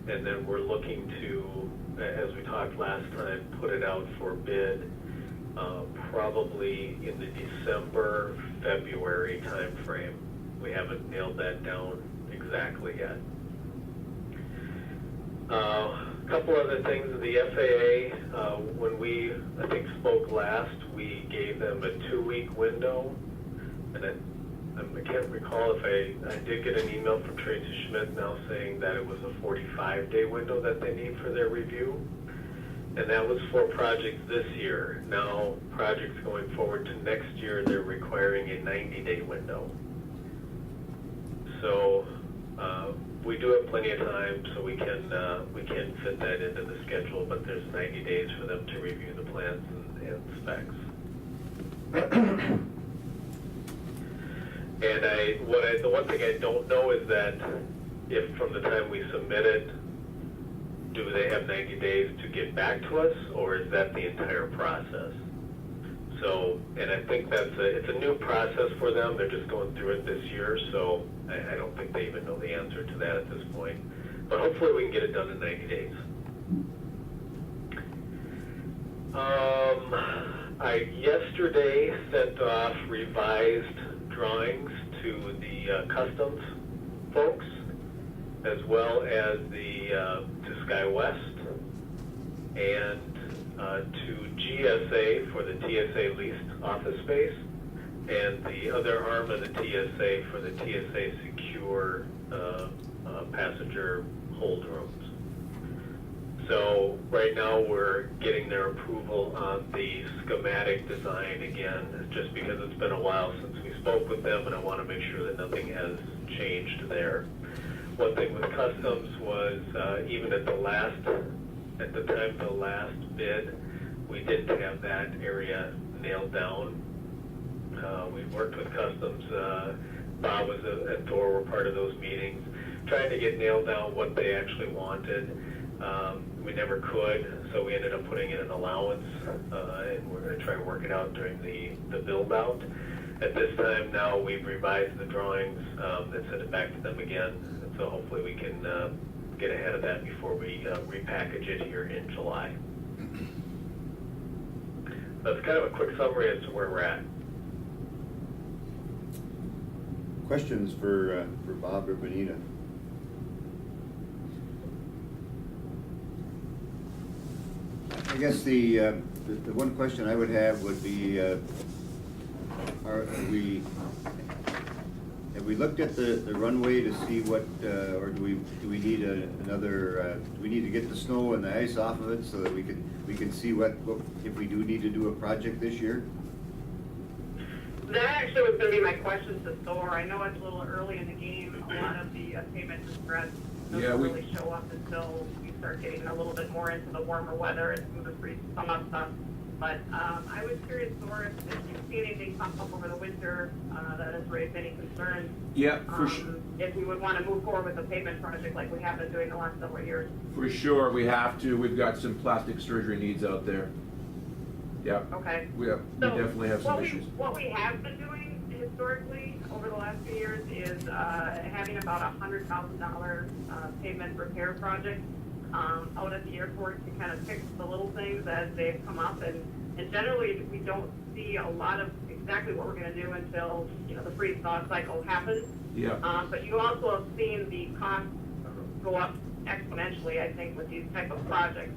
And then we're looking to, as we talked last time, put it out for bid probably in the December, February time frame. We haven't nailed that down exactly yet. A couple other things. The FAA, when we, I think, spoke last, we gave them a 2-week window. And I can't recall if I did get an email from Tracy Schmidt now saying that it was a 45-day window that they need for their review. And that was for projects this year. Now, projects going forward to next year, they're requiring a 90-day window. So we do have plenty of time, so we can fit that into the schedule. But there's 90 days for them to review the plans and specs. And the one thing I don't know is that if from the time we submit it, do they have 90 days to get back to us, or is that the entire process? So, and I think it's a new process for them. They're just going through it this year, so I don't think they even know the answer to that at this point. But hopefully we can get it done in 90 days. I yesterday sent off revised drawings to the customs folks, as well as to SkyWest, and to GSA for the TSA leased office space, and the other arm of the TSA for the TSA secure passenger hold rooms. So right now we're getting their approval on the schematic design again, just because it's been a while since we spoke with them, and I want to make sure that nothing has changed there. One thing with customs was even at the time of the last bid, we didn't have that area nailed down. We worked with customs. Bob and Thor were part of those meetings, trying to get nailed down what they actually wanted. We never could, so we ended up putting in an allowance, and we're going to try and work it out during the build out. At this time now, we've revised the drawings and sent it back to them again, and so hopefully we can get ahead of that before we repackage it here in July. That's kind of a quick summary as to where we're at. Questions for Bob or Benita? I guess the one question I would have would be, have we looked at the runway to see what, or do we need another? Do we need to get the snow and the ice off of it so that we can see what if we do need to do a project this year? That actually was going to be my question to Thor. I know it's a little early in the game. A lot of the payment is spread Yeah, doesn't we- really show up until we start getting a little bit more into the warmer weather and some of the freeze come up stuff. But I was curious, Doris, if you've seen anything pop up over the winter that has raised any concerns. Yeah, for sure. If we would want to move forward with the pavement project like we have been doing the last several years. For sure, we have to. We've got some plastic surgery needs out there. Yeah. Okay. We So definitely have some what issues. What we have been doing historically over the last few years is having about $100,000 pavement repair project out at the airport to kind of fix the little things as they've come up. And generally, we don't see a lot of exactly what we're going to do until, you know, the freeze-thaw cycle happens. Yeah. But you also have seen the cost go up exponentially, I think, with these type of projects.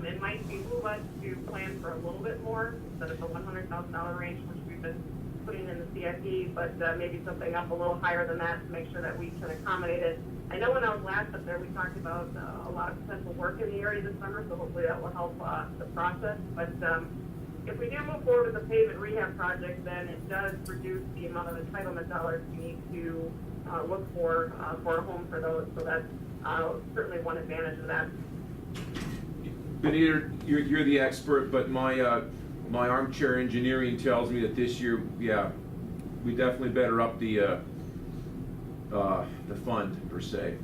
It might behoove us to plan for a little bit more instead of the $100,000 range, which we've been putting in the CIP, but maybe something up a little higher than that to make sure that we can accommodate it. I know when I was last up there, we talked about a lot of potential work in the area this summer, so hopefully that will help the process. But if we do move forward with the pavement rehab project, then it does reduce the amount of entitlement dollars we need to look for a home for those. So that's certainly one advantage of that. Benita, you're the expert, but my my armchair engineering tells me that this year, yeah, we definitely better up the fund per se.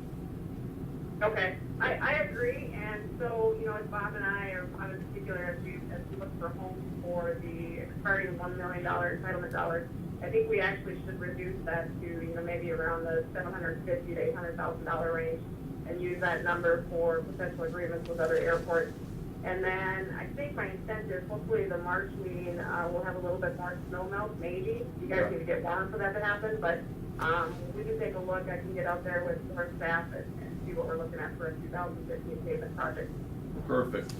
Okay, I agree, and so, you know, as Bob and I, or Bob in particular, as we look for homes for the expiring $1 million entitlement dollars, I think we actually should reduce that to, you know, maybe around the $750,000 to $800,000 range, and use that number for potential agreements with other airports. And then I think my intent is hopefully the March meeting, we'll have a little bit more snow melt, maybe. You guys need to get warm for that to happen, but we can take a look. I can get out there with our staff and see what we're looking at for a 2015 pavement project. Perfect.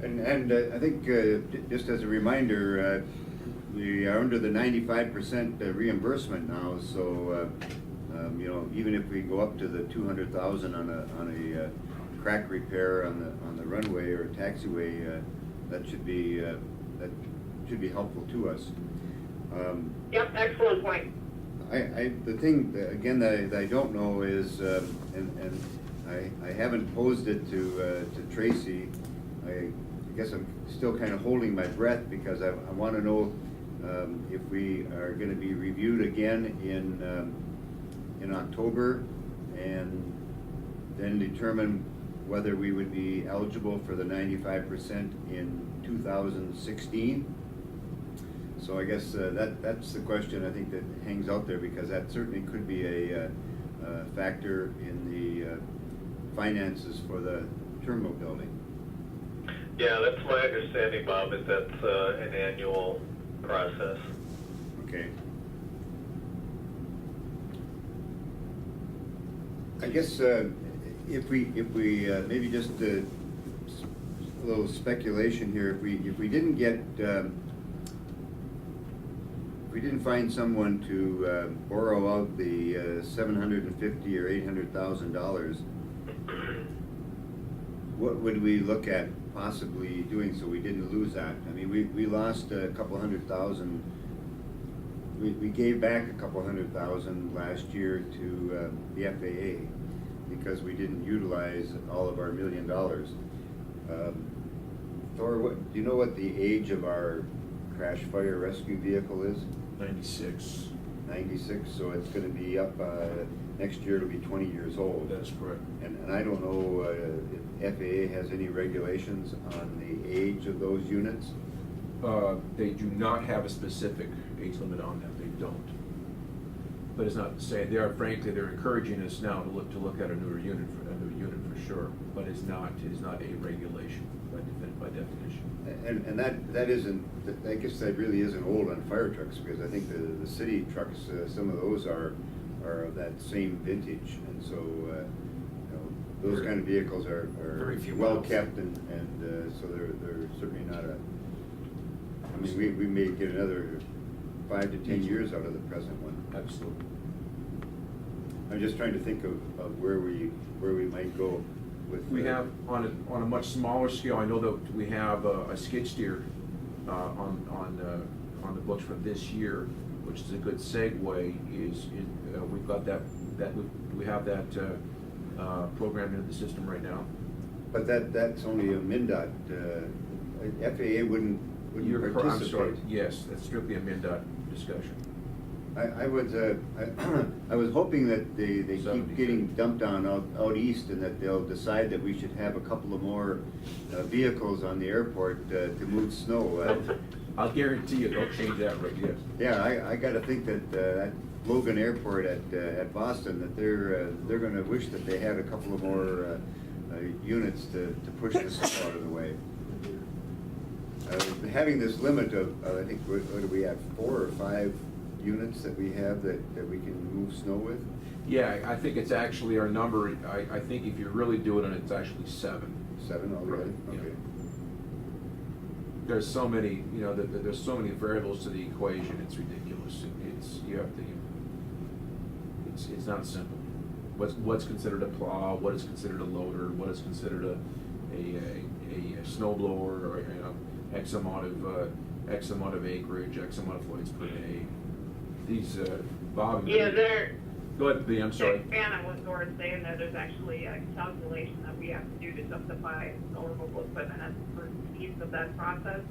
And I think, just as a reminder, we are under the 95% reimbursement now, so, you know, even if we go up to the 200,000 on a crack repair on the runway or taxiway, that should be helpful to us. Yep, excellent point. The thing, again, that I don't know is, and I haven't posed it to Tracy. I guess I'm still kind of holding my breath because I want to know if we are going to be reviewed again in October, and then determine whether we would be eligible for the 95% in 2016. So I guess that's the question I think that hangs out there, because that certainly could be a factor in the finances for the terminal building. Yeah, that's my understanding, Bob, is that's an annual process. Okay. I guess if we maybe just a little speculation here, if we didn't get if we didn't find someone to borrow out the $750,000 or $800,000, what would we look at possibly doing so we didn't lose that? I mean, we lost a couple $100,000. We gave back a couple $100,000 last year to the FAA because we didn't utilize all of our $1 million. Thor, do you know what the age of our crash fire rescue vehicle is? 96. 96, so it's going to be up, next year it'll be 20 years old. That's correct. And I don't know if FAA has any regulations on the age of those units? They do not have a specific age limit on that. They don't. But it's not to say they're encouraging us now to look at a newer unit for sure. But it's not a regulation by definition. And that isn't, I guess that really isn't old on fire trucks, because I think the city trucks, some of those are of that same vintage, and so you know, those kind of vehicles are Very few well miles. kept, and so they're certainly not a. I mean, we may get another 5 to 10 years out of the present one. Absolutely. I'm just trying to think of where we might go with. We have on a much smaller scale. I know that we have a skid steer on the books for this year, which is a good segue. We've got that we have that programmed into the system right now. But that's only a MnDOT, FAA wouldn't You're correct. I'm sorry. participate. Yes, that's strictly a MnDOT discussion. I was, I was hoping that they keep 70. getting dumped on out east, and that they'll decide that we should have a couple of more vehicles on the airport to move snow. I'll guarantee you they'll change that, Rick, yes. Yeah, I gotta think that at Logan Airport at Boston, that they're gonna wish that they had a couple of more units to push the snow out of the way. Having this limit of, I think, what do we have, 4 or 5 units that we have that we can move snow with? Yeah, I think it's actually our number, I think if you really do it, it's actually 7. 7 already? Yeah. Okay. There's so many, you know, there's so many variables to the equation, it's ridiculous. You have to, it's not simple. What's considered a plow, what is considered a loader, what is considered a snow blower, or, you know, X amount of acreage, X amount of loads per day. These, Bob. Yeah, there. Go ahead, B, I'm To sorry. expand on what Dora's saying, there's actually a calculation that we have to do to justify snow removal equipment as the first piece of that process.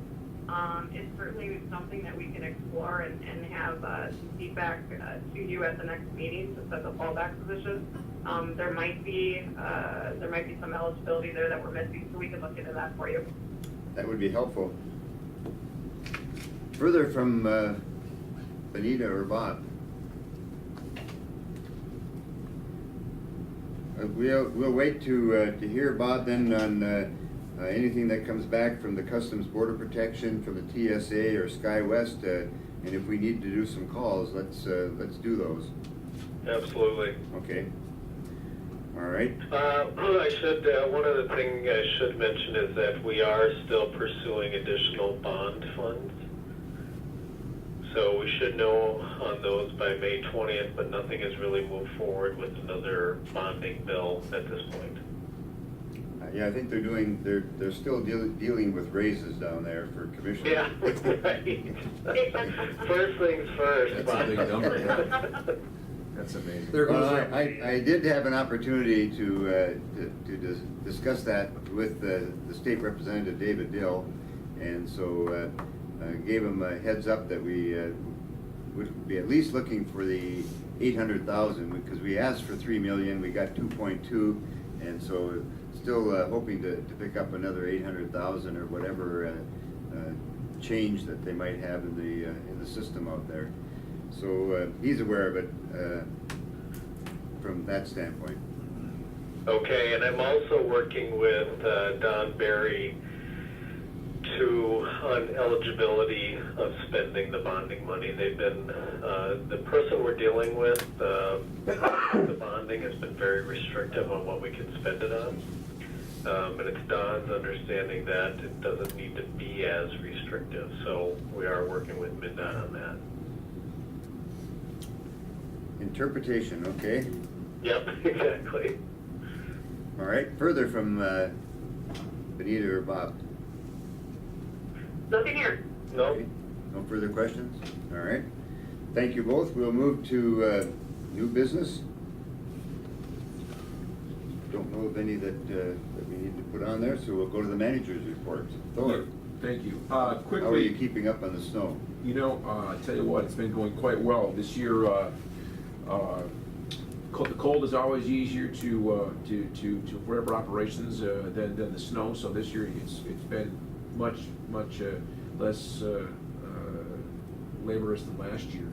It's certainly something that we can explore and have some feedback to you at the next meeting, just as a fallback position. There might be some eligibility there that we're missing, so we can look into that for you. That would be helpful. Further from Benita or Bob? We'll wait to hear, Bob, then on anything that comes back from the Customs Border Protection, from the TSA or SkyWest, and if we need to do some calls, let's do those. Absolutely. Okay. All right. One other thing I should mention is that we are still pursuing additional bond funds. So we should know on those by May 20th, but nothing has really moved forward with another bonding bill at this point. Yeah, I think they're still dealing with raises down there for commissioners. Yeah, right. First things first. That's a big number, yeah. That's amazing. There goes Well, our- I did have an opportunity to discuss that with the state representative, David Dill, and so gave him a heads up that we would be at least looking for the 800,000, because we asked for 3 million, we got 2.2, and so still hoping to pick up another 800,000 or whatever change that they might have in the system out there. So he's aware of it from that standpoint. Okay, and I'm also working with Don Berry on eligibility of spending the bonding money. They've been, the person we're dealing with, the bonding has been very restrictive on what we can spend it on. And it's Don's understanding that it doesn't need to be as restrictive, so we are working with MnDOT on that. Interpretation, okay. Yep, exactly. All right, further from Benita or Bob? Nothing here. No? Okay. No further questions? All right. Thank you both. We'll move to new business. Don't know of any that we need to put on there, so we'll go to the manager's report. Thor, Thank you. Quickly. how are you keeping up on the snow? You know, I tell you what, it's been going quite well this year. The cold is always easier to forever operations than the snow. So this year it's been much less laborious than last year.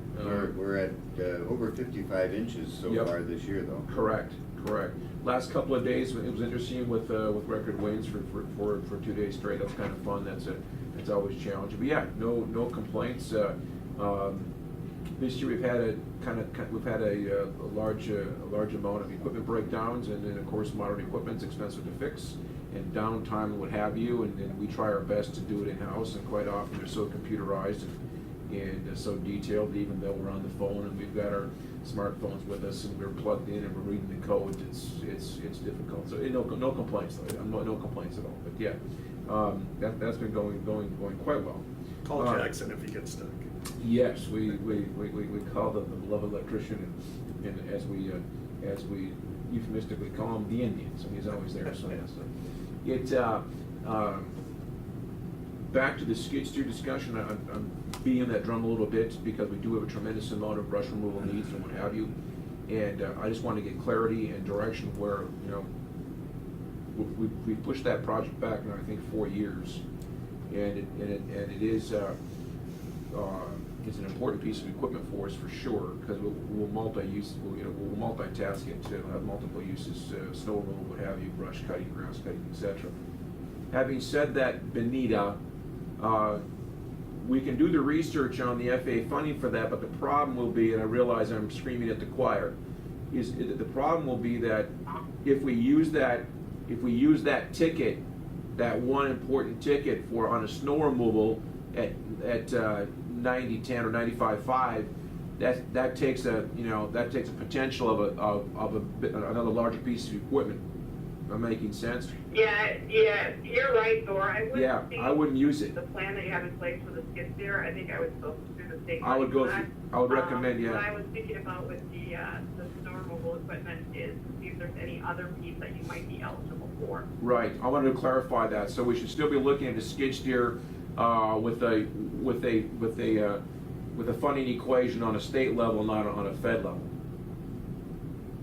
We're at over 55 inches so Yep. far this year, though. Correct. Last couple of days, it was interesting with record winds for 2 days straight. That's kind of fun. That's always challenging. But yeah, no complaints. This year we've had a large amount of equipment breakdowns, and then of course modern equipment's expensive to fix, and downtime and what have you. And we try our best to do it in house, and quite often they're so computerized and so detailed. Even though we're on the phone and we've got our smartphones with us and we're plugged in and we're reading the code, it's difficult. So no complaints though. No complaints at all. But yeah, that's been going quite well. Call Jackson if he gets stuck. Yes, we call the beloved electrician, and as we euphemistically call him the Indian, so he's always there, so yes. Back to the skid steer discussion, I'm beating that drum a little bit because we do have a tremendous amount of brush removal needs and what have you. And I just want to get clarity and direction where, you know, we pushed that project back now, I think, 4 years. And it is, it's an important piece of equipment for us for sure, because we'll multi-use, we'll multitask it to have multiple uses, snow removal, what have you, brush cutting, grass cutting, etc. Having said that, Benita, we can do the research on the FAA funding for that, but the problem will be, and I realize I'm screaming at the choir, the problem will be that if we use that ticket, that one important ticket for on a snow removal at 90/10 or 95/5, that takes a potential of another larger piece of equipment. Am I making sense? Yeah, you're right, Thor. I wouldn't use it. The plan that you have in place for the skid steer, I think I would still do the state. I would recommend, What I was thinking about with the snow removal equipment is to see if there's any other piece that you might be eligible for. Right, I wanted to clarify that, so we should still be looking at a skid steer with a funding equation on a state level, not on a Fed level.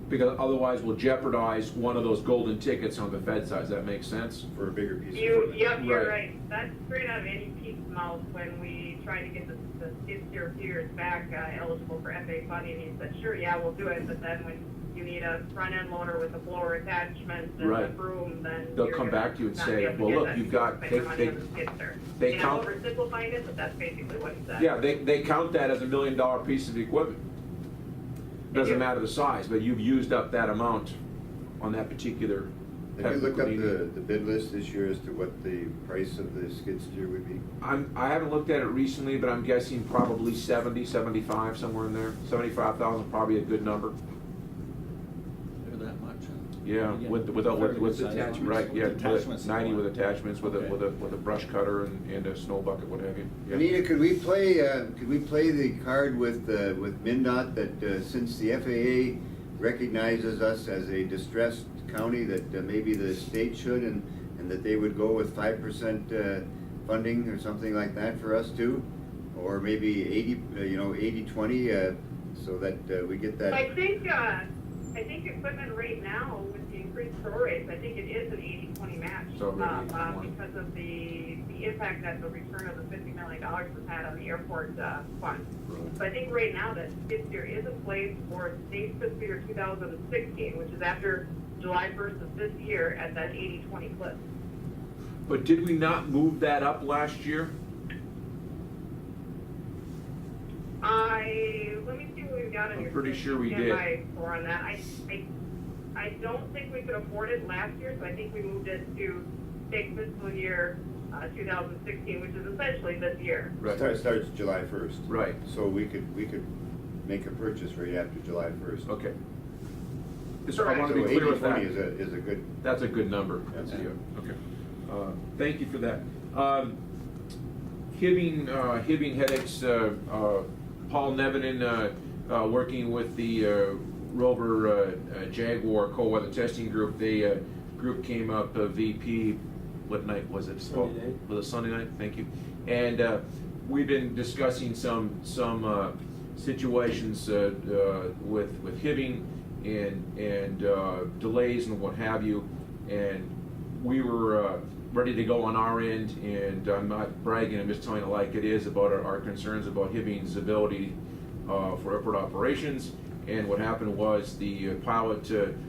Because otherwise we'll jeopardize one of those golden tickets on the Fed side. Does that make sense? For a bigger piece of Yep, equipment. you're right. That's straight out of any piece mouth when we tried to get the skid steer a few years back eligible for FA funding. He said, sure, yeah, we'll do it, but then when you need a front end loader with a blower attachment and a Right. broom, then They'll you're come gonna back to you and not say, be able to well, get look, that you've got- spend your money on the skid steer. they I'm count- oversimplifying it, but that's basically what he said. Yeah, they count that as $1 million piece of equipment. Doesn't matter the size, but you've used up that amount on that particular. Have you looked up technical the bid list this year as to what the price of the skid steer would be? I haven't looked at it recently, but I'm guessing probably 70, 75, somewhere in there. 75,000 probably a good number. They're that much, huh? Yeah, Again, with fairly good size attachments, ones. right? Yeah, With attachments. 90 with attachments, with Okay. a brush cutter and a snow bucket, what have you. Yeah. Anita, could we play the card with MnDOT that since the FAA recognizes us as a distressed county, that maybe the state should, and that they would go with 5% funding or something like that for us too? Or maybe 80-20, so that we get that. I think equipment right now with the increased pro rates, I think it is an 80-20 match. So maybe 80-20. Because of the impact that the return of the $50 million has had on the airport fund. So I think right now that skid steer is in place for state fiscal year 2016, which is after July 1st of this year at that 80-20 clip. But did we not move that up last year? Let me see what we've got in I'm your. pretty sure we stand did. by for on that. I don't think we could afford it last year, so I think we moved it to state fiscal year 2016, which is essentially this year. Right. Starts July 1st. Right. So we could make a purchase right after July 1st. Okay. Just, I Correct. want So to be clear with that. 80-20 is a good. That's a good number. That's Yeah, good. okay. Thank you for that. Hibbing headaches, Paul Nevinen, working with the Rover Jaguar cold weather testing group. They group came up, VP, what night was it? Sunday night. Was it Sunday night? Thank you. And we've been discussing some situations with Hibbing and delays and what have you. And we were ready to go on our end, and I'm not bragging, I'm just telling it like it is about our concerns about Hibbing's ability for airport operations. And what happened was the pilot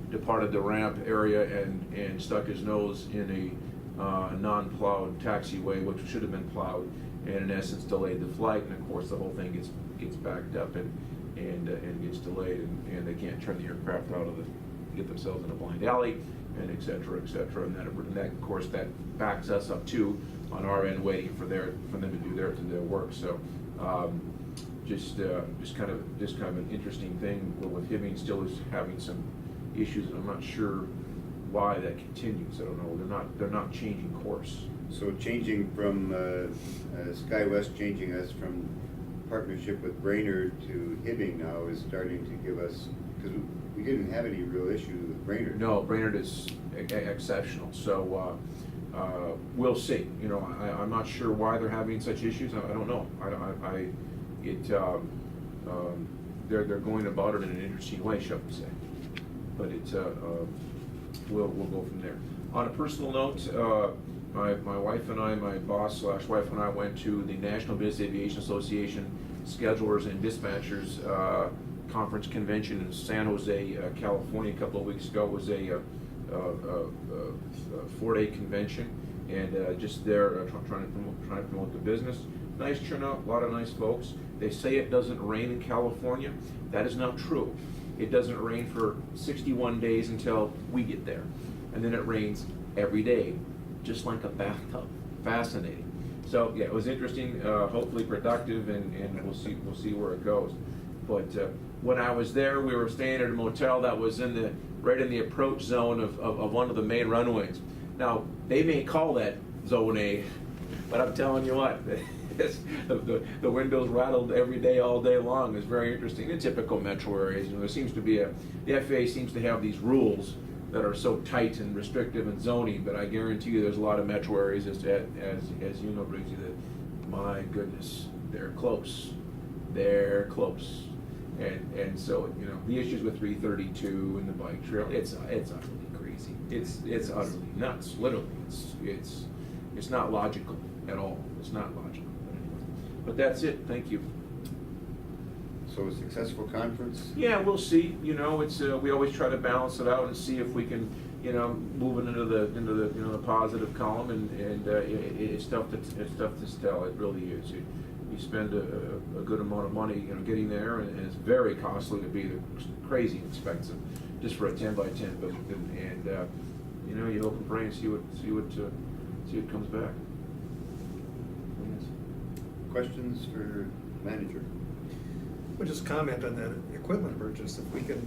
departed the ramp area and stuck his nose in a non-plowed taxiway, which should have been plowed, and in essence delayed the flight. And of course, the whole thing gets backed up and gets delayed, and they can't turn the aircraft out of get themselves in a blind alley, and et cetera, and that of course that backs us up too on our end, waiting for them to do their work. So just kind of an interesting thing with Hibbing still is having some issues, and I'm not sure why that continues. I don't know. They're not changing course. So changing from SkyWest, changing us from partnership with Brainerd to Hibbing now is starting to give us Because we didn't have any real issues with Brainerd. No, Brainerd is exceptional, so, we'll see. You know, I'm not sure why they're having such issues, I don't know. They're going about it in an interesting way, shall we say. But we'll go from there. On a personal note, my wife and I, my boss/wife and I went to the National Business Aviation Association Schedulers and Dispatchers Conference Convention in San Jose, California, a couple of weeks ago. It was a 4-day convention, and just there trying to promote the business. Nice turnout, a lot of nice folks. They say it doesn't rain in California. That is not true. It doesn't rain for 61 days until we get there, and then it rains every day, just like a bathtub. Fascinating. So yeah, it was interesting, hopefully productive, and we'll see where it goes. But when I was there, we were staying at a motel that was right in the approach zone of one of the main runways. Now, they may call that Zone A, but I'm telling you what, the windows rattled every day, all day long. It's very interesting. In typical metro areas, you know, there seems to be the FAA seems to have these rules that are so tight and restrictive in zoning, but I guarantee you there's a lot of metro areas, as you know, Briggsy, that, my goodness, they're close. They're close. And so, you know, the issues with 332 and the bike trail, it's utterly crazy. It's utterly nuts, literally. It's not logical at all. It's not logical. But anyway. But that's it, thank you. So a successful conference? Yeah, we'll see. You know, it's we always try to balance it out and see if we can, you know, move it into the you know, the positive column, and it's tough to tell. It really is. You spend a good amount of money, you know, getting there, and it's very costly to be there. Crazy expensive just for a 10x10 booth, and you know, you hope and pray and see what comes back. Questions for manager? We'll just comment on that equipment purchase. If we can,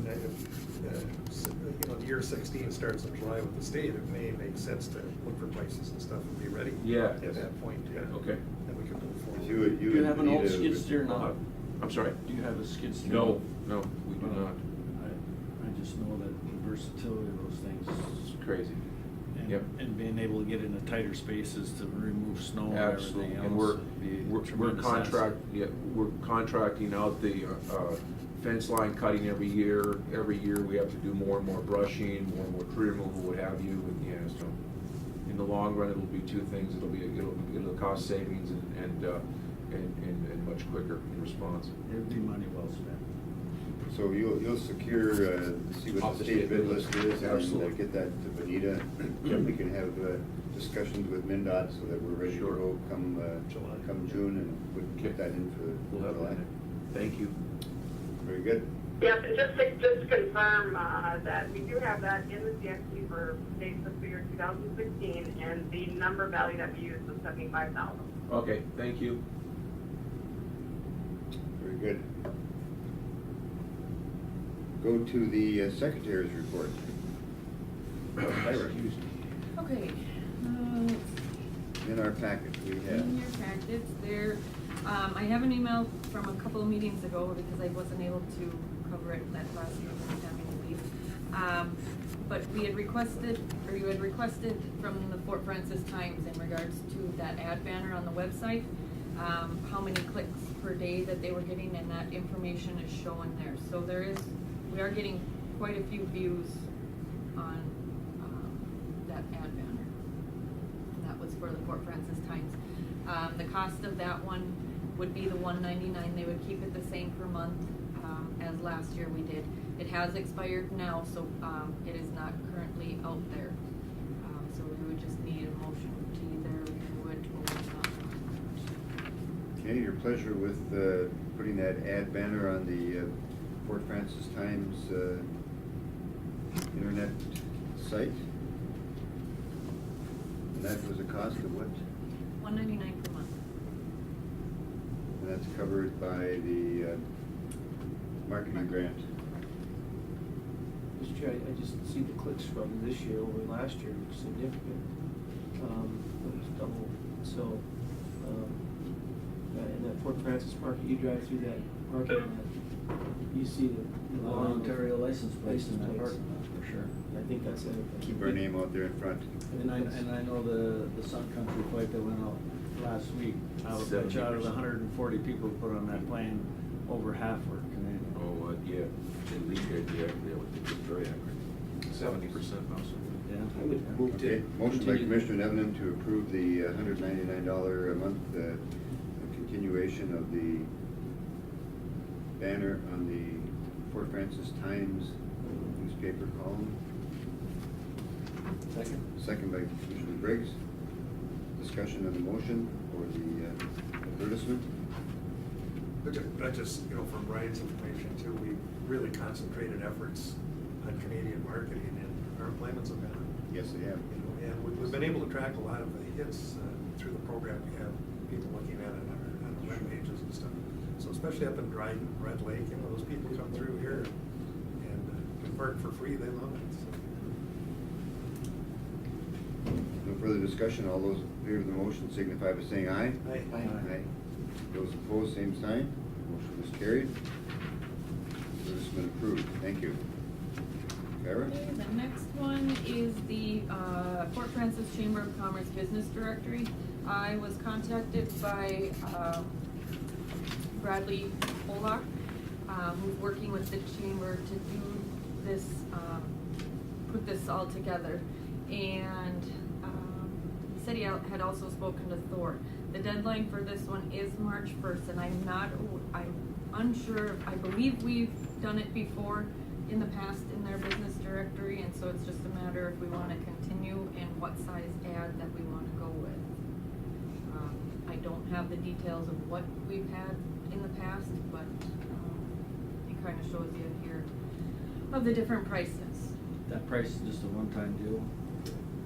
you know, the year 16 starts in July with the state, it may make sense to look for prices and stuff and be ready. Yeah. At that point, yeah. Okay. Then we can move forward. You Do you have an need old a- skid steer now? I'm sorry? Do you have a skid steer? No, we do not. I just know that the versatility of those things. It's crazy. And, Yep. and being able to get into tighter spaces to remove snow and Absolutely, everything else. and we're would be a tremendous asset. we're contracting out the fence line cutting every year. Every year we have to do more and more brushing, more and more tree removal, what have you. And yeah, so in the long run, it'll be two things. It'll cost savings and much quicker in response. It'd be money well spent. So you'll secure, see what Off the the state bid list is, and Absolutely. get that to Benita. Then we can have discussions with MnDOT so that we're ready to Sure. go come July. come June, and we can get that in for We'll have July. that. Thank you. Very good. Yes, and just to confirm that we do have that in the CXP for state fiscal year 2016, and the number value that we used was 75,000. Okay, thank you. Very good. Go to the secretary's report. Ira, Okay, in our packet, we have. in your packets there, I have an email from a couple of meetings ago because I wasn't able to cover it that last meeting with having to leave. But we had requested, or you had requested from the Fort Francis Times in regards to that ad banner on the website, how many clicks per day that they were getting, and that information is shown there. So we are getting quite a few views on that ad banner. And that was for the Fort Francis Times. The cost of that one would be the $199. They would keep it the same per month as last year we did. It has expired now, so it is not currently out there. So we would just need a motion to either renew it or not. Okay, your pleasure with putting that ad banner on the Fort Francis Times internet site? And that was a cost of what? $199 per month. And that's covered by the marketing grant. Mr. Chair, I just see the clicks from this year over last year, which is significant. It was double, so, in that Fort Francis market, you drive through that parking lot, You see the volume of Ontario license plates in that license parking plates. lot, for sure. I think that's it. Keep our name out there in front. And I know the Sun Country flight that went out last week, I would bet you out of the 140 people who put on that plane, over half were Canadian. Oh, yeah, at least, yeah, it's very accurate. 70% also. Yeah. I would move to. Okay, motion by continue. Commissioner Nevin to approve the $199 a month continuation of the banner on the Fort Francis Times newspaper column. Second. Second by Commissioner Briggs. Discussion on the motion or the advertisement. But just, you know, from Brian's information too, we really concentrated efforts on Canadian marketing, and our employments have gone up. Yes, they have. You know, and we've been able to track a lot of the hits through the program. We have people looking at it on our web pages and stuff. So especially up in Dryden, Red Lake, you know, those people come through here and we park for free, they love it. So. No further discussion. All those in favor of the motion signify by saying aye. Aye. Aye. Those opposed, same sign. Motion is carried. Advertisement approved. Thank you. Kara? Okay, the next one is the Fort Francis Chamber of Commerce Business Directory. I was contacted by Bradley Pollock, who's working with the chamber to do this, put this all together. And he said he had also spoken to Thor. The deadline for this one is March 1st, and I'm unsure, I believe we've done it before in the past in their business directory, and so it's just a matter if we want to continue and what size ad that we want to go with. I don't have the details of what we've had in the past, but it kind of shows you here of the different prices. That price is just a one-time deal?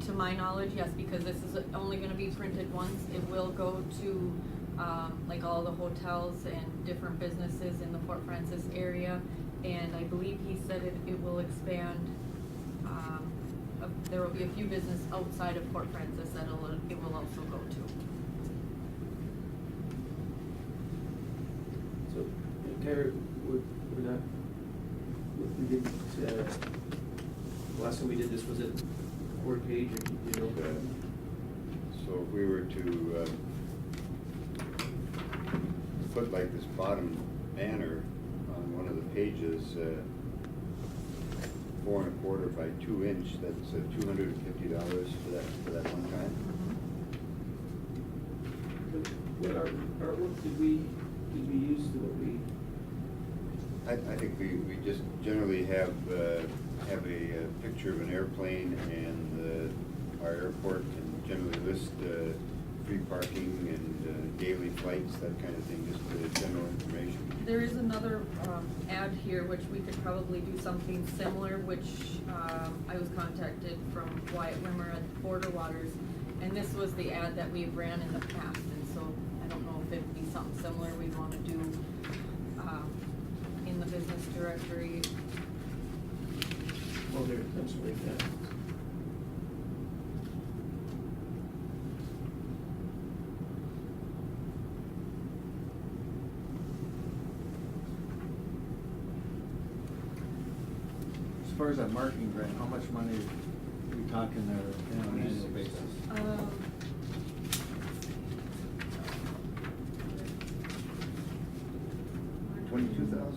To my knowledge, yes, because this is only gonna be printed once. It will go to, like all the hotels and different businesses in the Fort Francis area. And I believe he said it will expand, there will be a few businesses outside of Fort Francis that it will also go to. So, Tyler, we're not, we did, last time we did this, was it Fort Page, or, you know? So if we were to put like this bottom banner on one of the pages, 4 1/4 by 2 inch, that's $250 for that one time. What artwork did we use, what we? I think we just generally have a picture of an airplane and our airport, and generally list free parking and daily flights, that kind of thing, just general information. There is another ad here, which we could probably do something similar, which I was contacted from Wyatt Wimmer at Border Waters, and this was the ad that we've ran in the past, and so I don't know if it'd be something similar we'd want to do in the business directory. Oh, there, I'm sorry, yeah. As far as that marketing grant, how much money are we talking there on an annual basis? $22,000?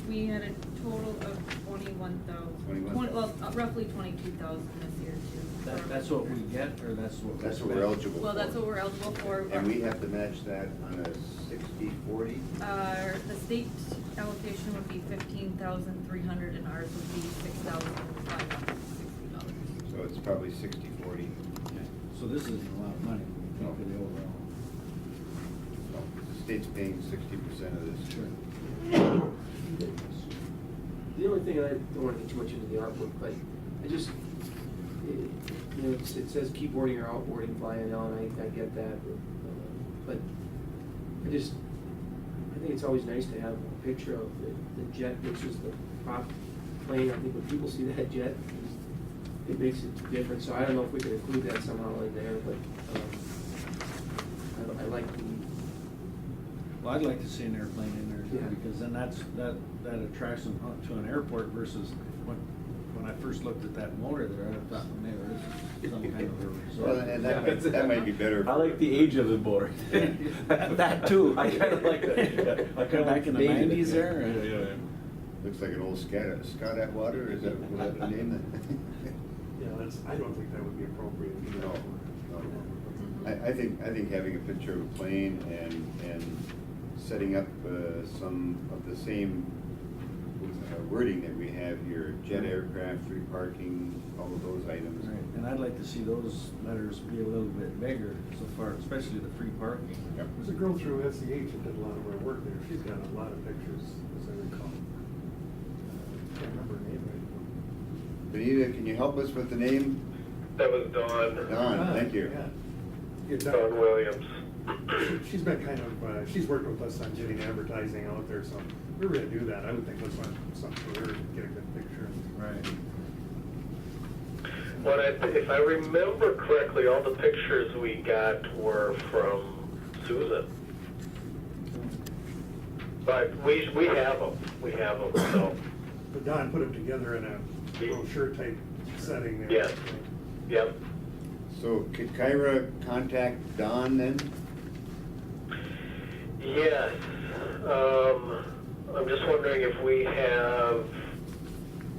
We had a total of 21,000. 21,000. Well, roughly 22,000 this year too. That's what we get, or that's what? That's what we're eligible for. Well, that's what we're eligible for. And we have to match that on a 60/40? The state allocation would be $15,300 and ours would be $6,560. So it's probably 60/40. So this isn't a lot of money, we think, for the overall. So the state's paying 60% of this. Sure. The only thing, I don't want to get too much into the artwork, but I just, you know, it says keyboarding or outboarding flying now, and I get that, but I think it's always nice to have a picture of the jet, which is the prop plane. I think when people see that jet, it makes it different, so I don't know if we can include that somehow in there, but I like Well, I'd like to see an airplane in there Yeah. too, because then that attracts them to an airport versus when I first looked at that motor there, I thought, well, maybe this is some kind of a resort. Well, and that might be better. I like the age of the board. That too, I kinda like that. I kinda like Back in the age of it. nineties there? Looks like an old Scott Atwater, is that the name? Yeah, I don't think that would be appropriate. No, no. I think having a picture of a plane and setting up some of the same wording that we have here, jet aircraft, free parking, all of those items. Right, and I'd like to see those letters be a little bit bigger so far, especially the free parking. Yep. There's a girl through SEH that did a lot of our work there. She's got a lot of pictures, as I recall. Can't remember her name right Benita, can you help us with the name? That was Dawn. Don, thank you. Yeah. Dawn Williams. She's been kind of, she's worked with us on getting advertising out there, so if we were gonna do that, I would think let's find something for her to get a good picture. Right. Well, if I remember correctly, all the pictures we got were from Susan. But we have them, so, But Don put them together in a brochure type setting there. yes, yep. So could Kyra contact Don then? Yes, I'm just wondering if we have,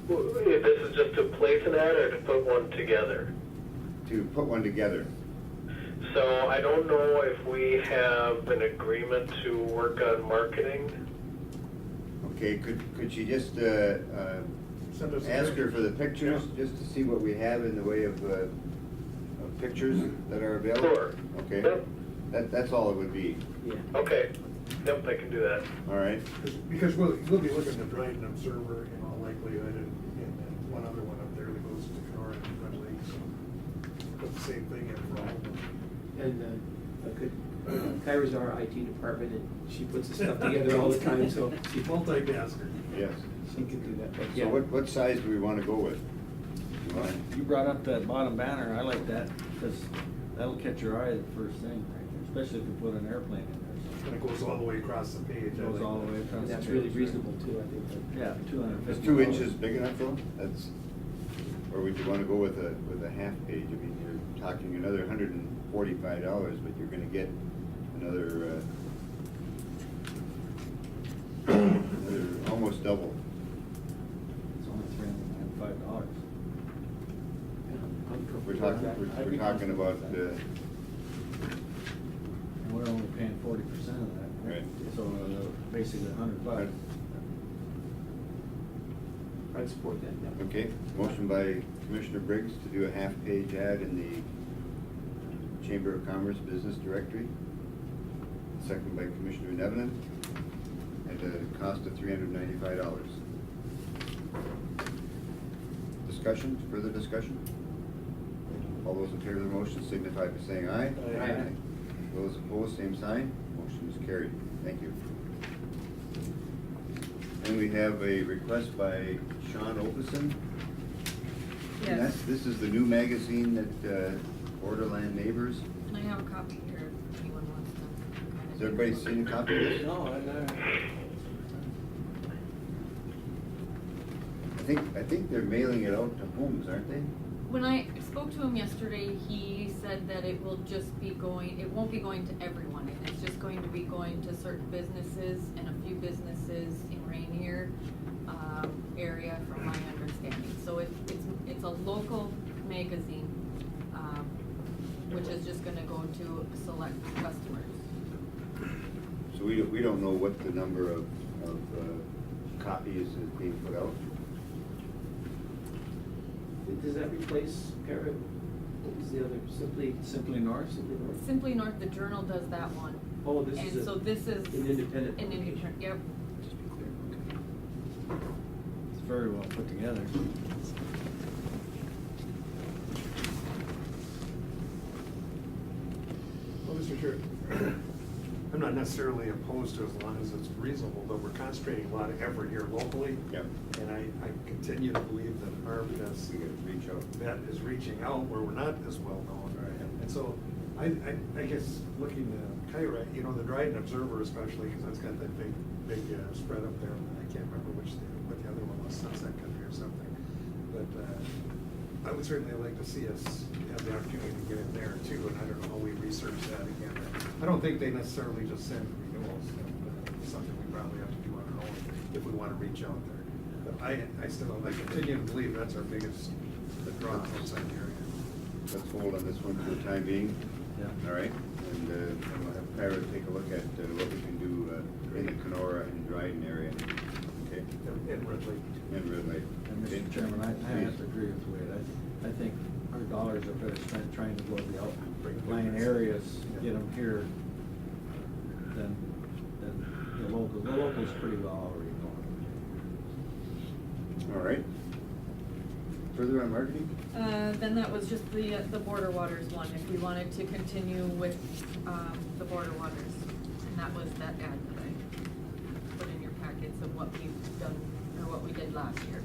if this is just to place an ad or to put one together. To put one together? So I don't know if we have an agreement to work on marketing. Okay, could she just Send us a ask her picture. for the pictures, Yeah. just to see what we have in the way of pictures that are available? Sure. Okay, Yep. that's all it would be, Okay, yep, I can do that. all right? Because we'll be looking at Dryden Observer in all likelihood, and one other one up there that goes to Kenora and Red Lake, so put the same thing in for all of them. And Kyra's our IT department, and she puts the stuff together all the time, so she Multitasker. Yes. can do that. But So yeah. what size do we want to go with? You want- You brought up that bottom banner, I like that, because that'll catch your eye the first thing, right there, especially if you put an airplane in there. And it goes all the way across the page. It goes all the way across. And that's the really page. reasonable too, I think. Yeah, $250. Is 2 inches big enough though? That's, or would you want to go with a half page? I mean, you're talking another $145, but you're going to get another almost double. It's only $395. We're talking about, And we're only paying 40% of that. Right. So basically $100. I'd support that, yeah. okay, motion by Commissioner Briggs to do a half-page ad in the Chamber of Commerce Business Directory. Second by Commissioner Nevin, at a cost of $395. Discussion, further discussion? All those in favor of the motion signify by saying aye. Aye. Those opposed, same sign. Motion is carried. Thank you. And we have a request by Sean Opison. And Yes. this is the new magazine that Borderland Neighbors. I have a copy here if anyone wants to. kind of Has everybody take a look. seen a copy of this? No, I think they're mailing it out to homes, aren't they? When I spoke to him yesterday, he said that it will just be going, it won't be going to everyone. It's just going to be going to certain businesses and a few businesses in Rainier area from my understanding. So it's a local magazine, which is just gonna go to select customers. So we don't know what the number of copies is being put out? Does that replace Kara? What was the other, Simply North? Simply North? Simply North, the Journal does that one. Oh, this is And so this is. an independent. An independent, yep. Just be clear, okay. It's very well put together. Well, Mr. Chair, I'm not necessarily opposed to as long as it's reasonable, but we're concentrating a lot of effort here locally. Yep. And I continue to believe that our best We gotta reach out. bet is reaching out where we're not as well known. Right. And so I guess looking at Kyra, you know, the Dryden Observer especially, because that's got that big spread up there. I can't remember what the other one was, Sunset Country or something. But I would certainly like to see us have the opportunity to get in there too, and I don't know how we research that again. I don't think they necessarily just send renewals, it's something we probably have to do on our own if we want to reach out there. But I still, I continue to believe that's our biggest draw outside the area. Let's hold on this one for the time being. Yeah. All right, and we'll have Kyra take a look at what we can do in the Kenora and Dryden area. Okay? And Ridley. And Red Lake. And Okay? Mr. Chairman, I have Please. to agree with Wade. I think our dollars are better spent trying to go to the outlying areas, get them here than the local. The local's pretty well already going. All right. Further on marketing? Then that was just the Border Waters one, if we wanted to continue with, the Border Waters. And that was that ad that I put in your packets of what we've done, or what we did last year.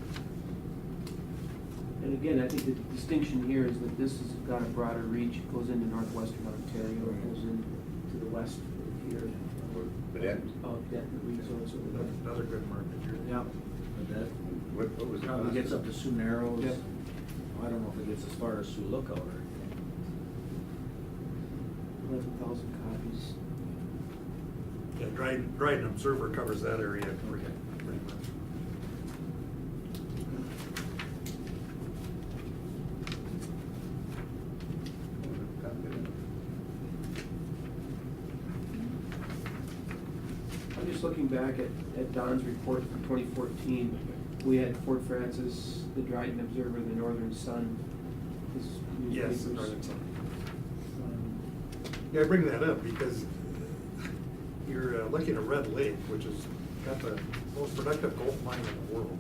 And again, I think the distinction here is that this has got a broader reach. It goes into northwestern Ontario, it goes into the west here. But that, Denton, Reed, so Another good market here. Yeah, but that what was it? probably gets up to Sioux Narrows. Yep. I don't know if it gets as far as Sioux Lookout or anything. 11,000 copies. Yeah, Dryden Observer covers that area pretty much. I'm just looking back at Don's report from 2014. We had Fort Francis, the Dryden Observer, the Northern Sun. his Yes, the newspapers. Northern Sun. Um, Yeah, I bring that up because you're looking at Red Lake, which has got the most productive gold mine in the world.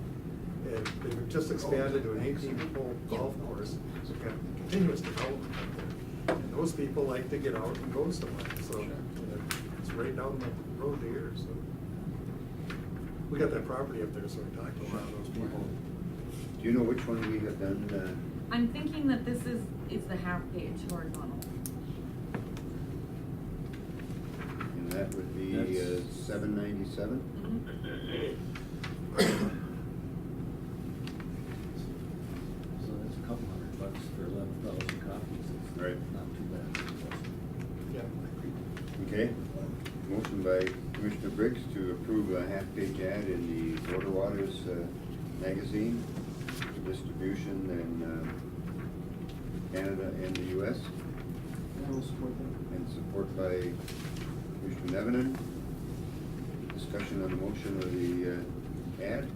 And they've just expanded to an 18-hole golf course, so you've got continuous development up there. And those people like to get out and go somewhere, so it's right down the road here, so. We got that property up there, so we talked to a lot of those people. Do you know which one we have done? I'm thinking that this is the half-page horizontal. And that would be That's- $7.97? So that's a couple $100 for 11,000 copies. It's Right. not too bad. Yeah, I agree. Okay. Motion by Commissioner Briggs to approve a half-page ad in the Border Waters magazine for distribution in Canada and the U.S. I will support that. And support by Commissioner Nevenin. Discussion on the motion of the ad.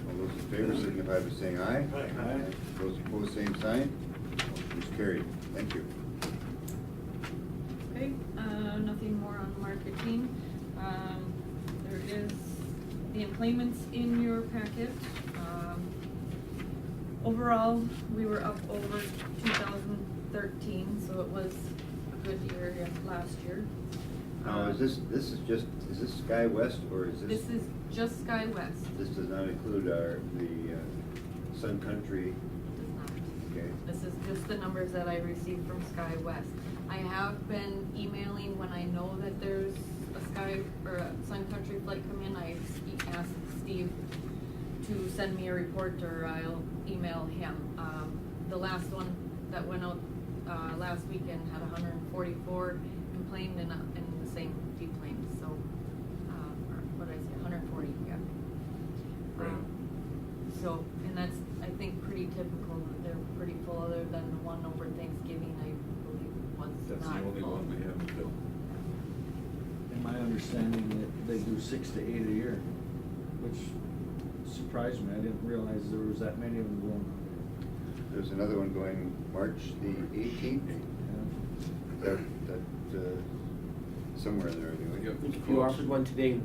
All those in favor signify by saying aye. Aye. Aye. Those opposed, same sign. Motion is carried. Thank you. Okay, nothing more on marketing. There is the employments in your packet. Overall, we were up over 2013, so it was a good year last year. Now, is this Sky West or is This is just Sky West. This does not include the Sun Country, Does not. okay? This is just the numbers that I received from Sky West. I have been emailing when I know that there's a Sky or a Sun Country flight come in. I asked Steve to send me a report, or I'll email him. The last one that went out last weekend had 144 emplaned in the same deplane. So, or what did I say? 140, yeah. So, and that's, I think, pretty typical, that they're pretty full, other than the one over Thanksgiving, I believe was That's the not only full. one we haven't filled. In my understanding, that they do 6 to 8 a year, which surprised me. I didn't realize there was that many of them going on. There's another one going March the 18th. Yeah. That somewhere in there anyway. Yep. If you offered one today,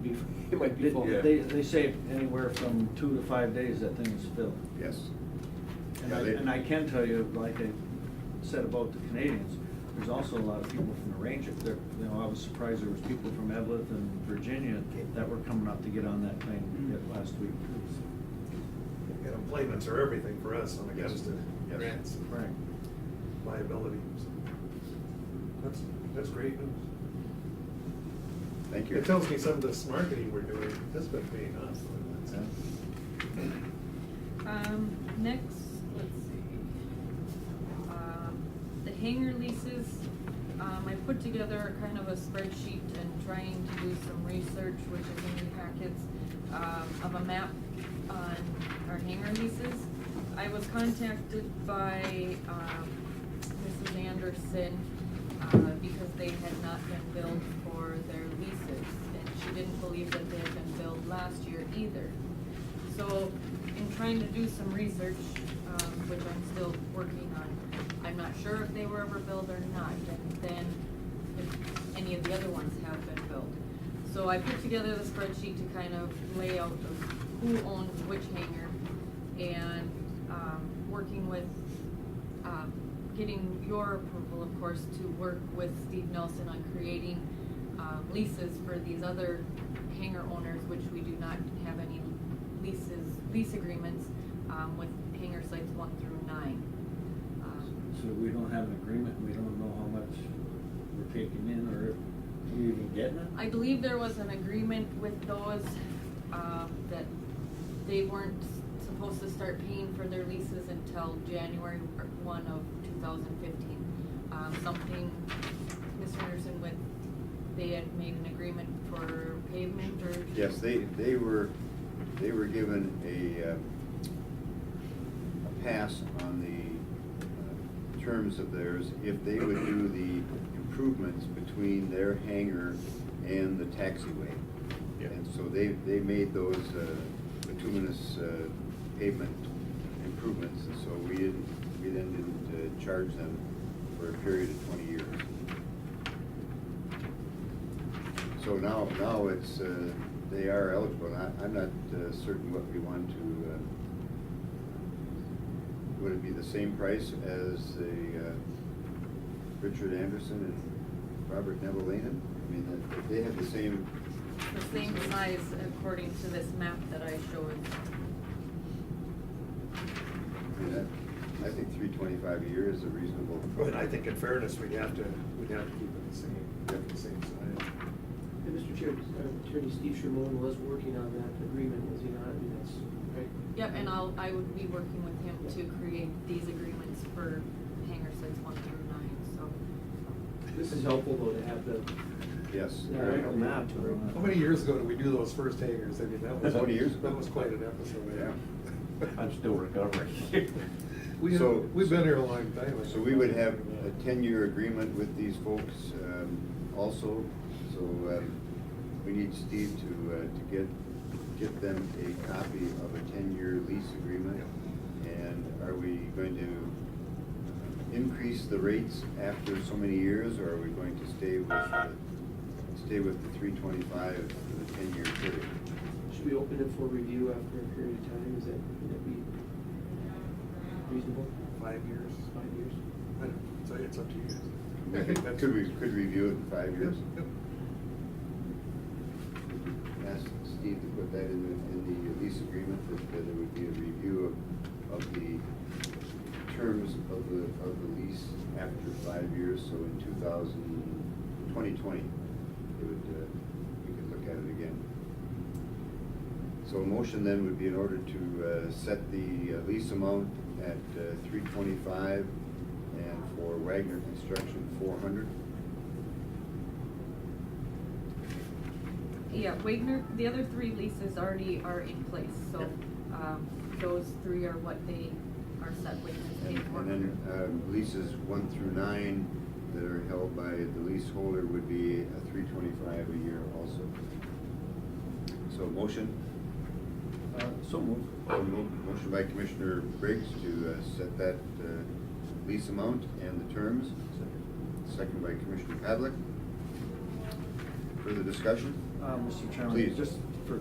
it might be full. Yeah. They say anywhere from 2 to 5 days that thing is filled. Yes. And Yeah, I can tell you, like I said about the Canadians, there's also a lot of people from the range up there. You know, I was surprised there was people from Evelyn and Virginia that were coming up to get on that plane last week. And employments are everything for us when it comes to grants and Right. liability. That's great news. Thank you. It tells me some of this marketing we're doing has been paying off. So Next, let's see. The hangar leases, I put together kind of a spreadsheet and trying to do some research, which is in your packets, of a map on our hangar leases. I was contacted by, Mrs. Anderson, because they had not been billed for their leases, and she didn't believe that they had been billed last year either. So, in trying to do some research, which I'm still working on, I'm not sure if they were ever billed or not, and then if any of the other ones have been billed. So I put together the spreadsheet to kind of lay out of who owns which hangar, and, working with, getting your approval, of course, to work with Steve Nelson on creating, leases for these other hangar owners, which we do not have any lease agreements, with hangar sites 1 through 9. So we don't have an agreement, we don't know how much we're taking in, or if we're even getting it? I believe there was an agreement with those, that they weren't supposed to start paying for their leases until January 1 of 2015. Something, Mr. Anderson, they had made an agreement for pavement or? Yes, they were given a pass on the terms of theirs if they would do the improvements between their hangar and the taxiway. Yeah. And so they made those bituminous pavement improvements, and so we then didn't charge them for a period of 20 years. So now it's, they are eligible. I'm not certain what we want to, would it be the same price as the Richard Anderson and Robert Neville Lehman? I mean, they have the same. The same size according to this map that I showed. I mean, I think $325 a year is a reasonable. But I think in fairness, we'd have to keep it the same size. And Mr. Chair, Attorney Steve Sherman was working on that agreement, was he not? I mean, that's, right? Yep, and I would be working with him to create these agreements for hangar sites 1 through 9, so. This is helpful though to have the. Yes. a map. How many years ago did we do those first hangars? I mean, that was. 20 years ago. That was quite an episode. Yeah. I'm still recovering. We've been here a long time. So we would have a 10-year agreement with these folks also. So we need Steve to get them a copy of a 10-year lease agreement. And are we going to increase the rates after so many years, or are we going to stay with the 325 for the 10-year period? Should we open it for review after a period of time? Would that be reasonable? 5 years. 5 years? I don't know. It's up to you. Could we review it in 5 years? Yep. Ask Steve to put that in the lease agreement, that there would be a review of the terms of the lease after 5 years. So in 2020, we could look at it again. So a motion then would be in order to set the lease amount at $325, and for Wagner Construction $400. Yeah, Wagner, the other 3 leases already are in place, so, those 3 are what they are set with. And then leases 1 through 9 that are held by the leaseholder would be a $325 a year also. So motion? So moved. Motion by Commissioner Briggs to set that lease amount and the terms. Second by Commissioner Pavlik. Further discussion? Mr. Chairman, Please. just for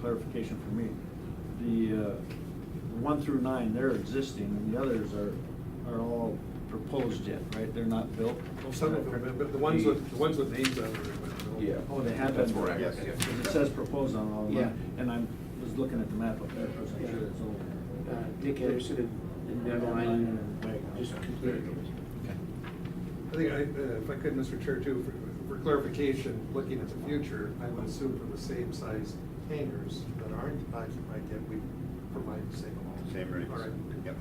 clarification for me, the 1 through 9, they're existing, and the others are all proposed yet, right? They're not built? Some of them, but the ones with names on them. Yeah. Oh, they have That's been. correct. Yes. Because it says proposed on all of Yeah. them, and I was looking at the map up there, because I'm sure it's over. Dick Anderson and Neville Line Wagner. just completed those. I think if I could, Mr. Chair, too, for clarification, looking at the future, I would assume for the same size hangars that aren't occupied yet, we provide the same amount. Same rates. All right. Yep.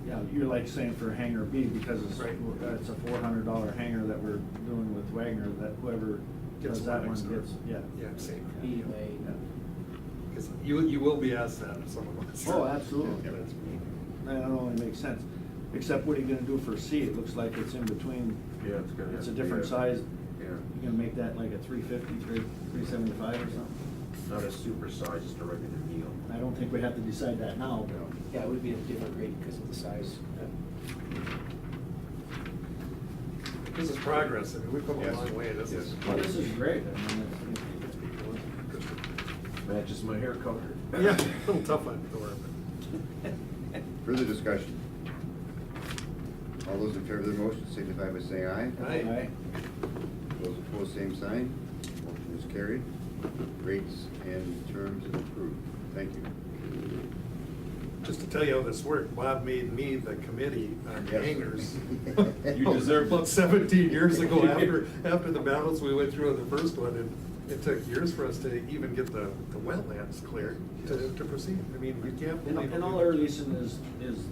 Yeah, you're like saying for hangar B, because Right. it's a $400 hangar that we're doing with Wagner, that whoever Gets does that one one extra. gets, yeah. Yeah, same. Yeah. Because you will be asked that if some of us. Oh, absolutely. Yeah, that's me. That only makes sense. Except what are you gonna do for C? It looks like it's in between. Yeah, it's gonna It's a have to be different a- size. Yeah. You gonna make that like a 350, 375 or something? Not a super size, just a regular meal. I don't think we have to decide that now, but. Yeah, it would be a different rate because of the size. This is progress. I mean, we've come a Yes. long way. This is. Yes. Well, this is great. I mean, Matches my hair color. Yeah, a little tough on the door, Further discussion? All those in favor of the motion signify by saying aye. but. Aye. Those opposed, same sign. Motion is carried. Rates and terms approved. Thank you. Just to tell you how this worked, Bob made me the committee on Yes. hangars. You deserve it. About 17 years ago, after the battles we went through on the first one, and it took years for us to even get the wetlands cleared to proceed. I mean, you can't believe. And all they're leasing is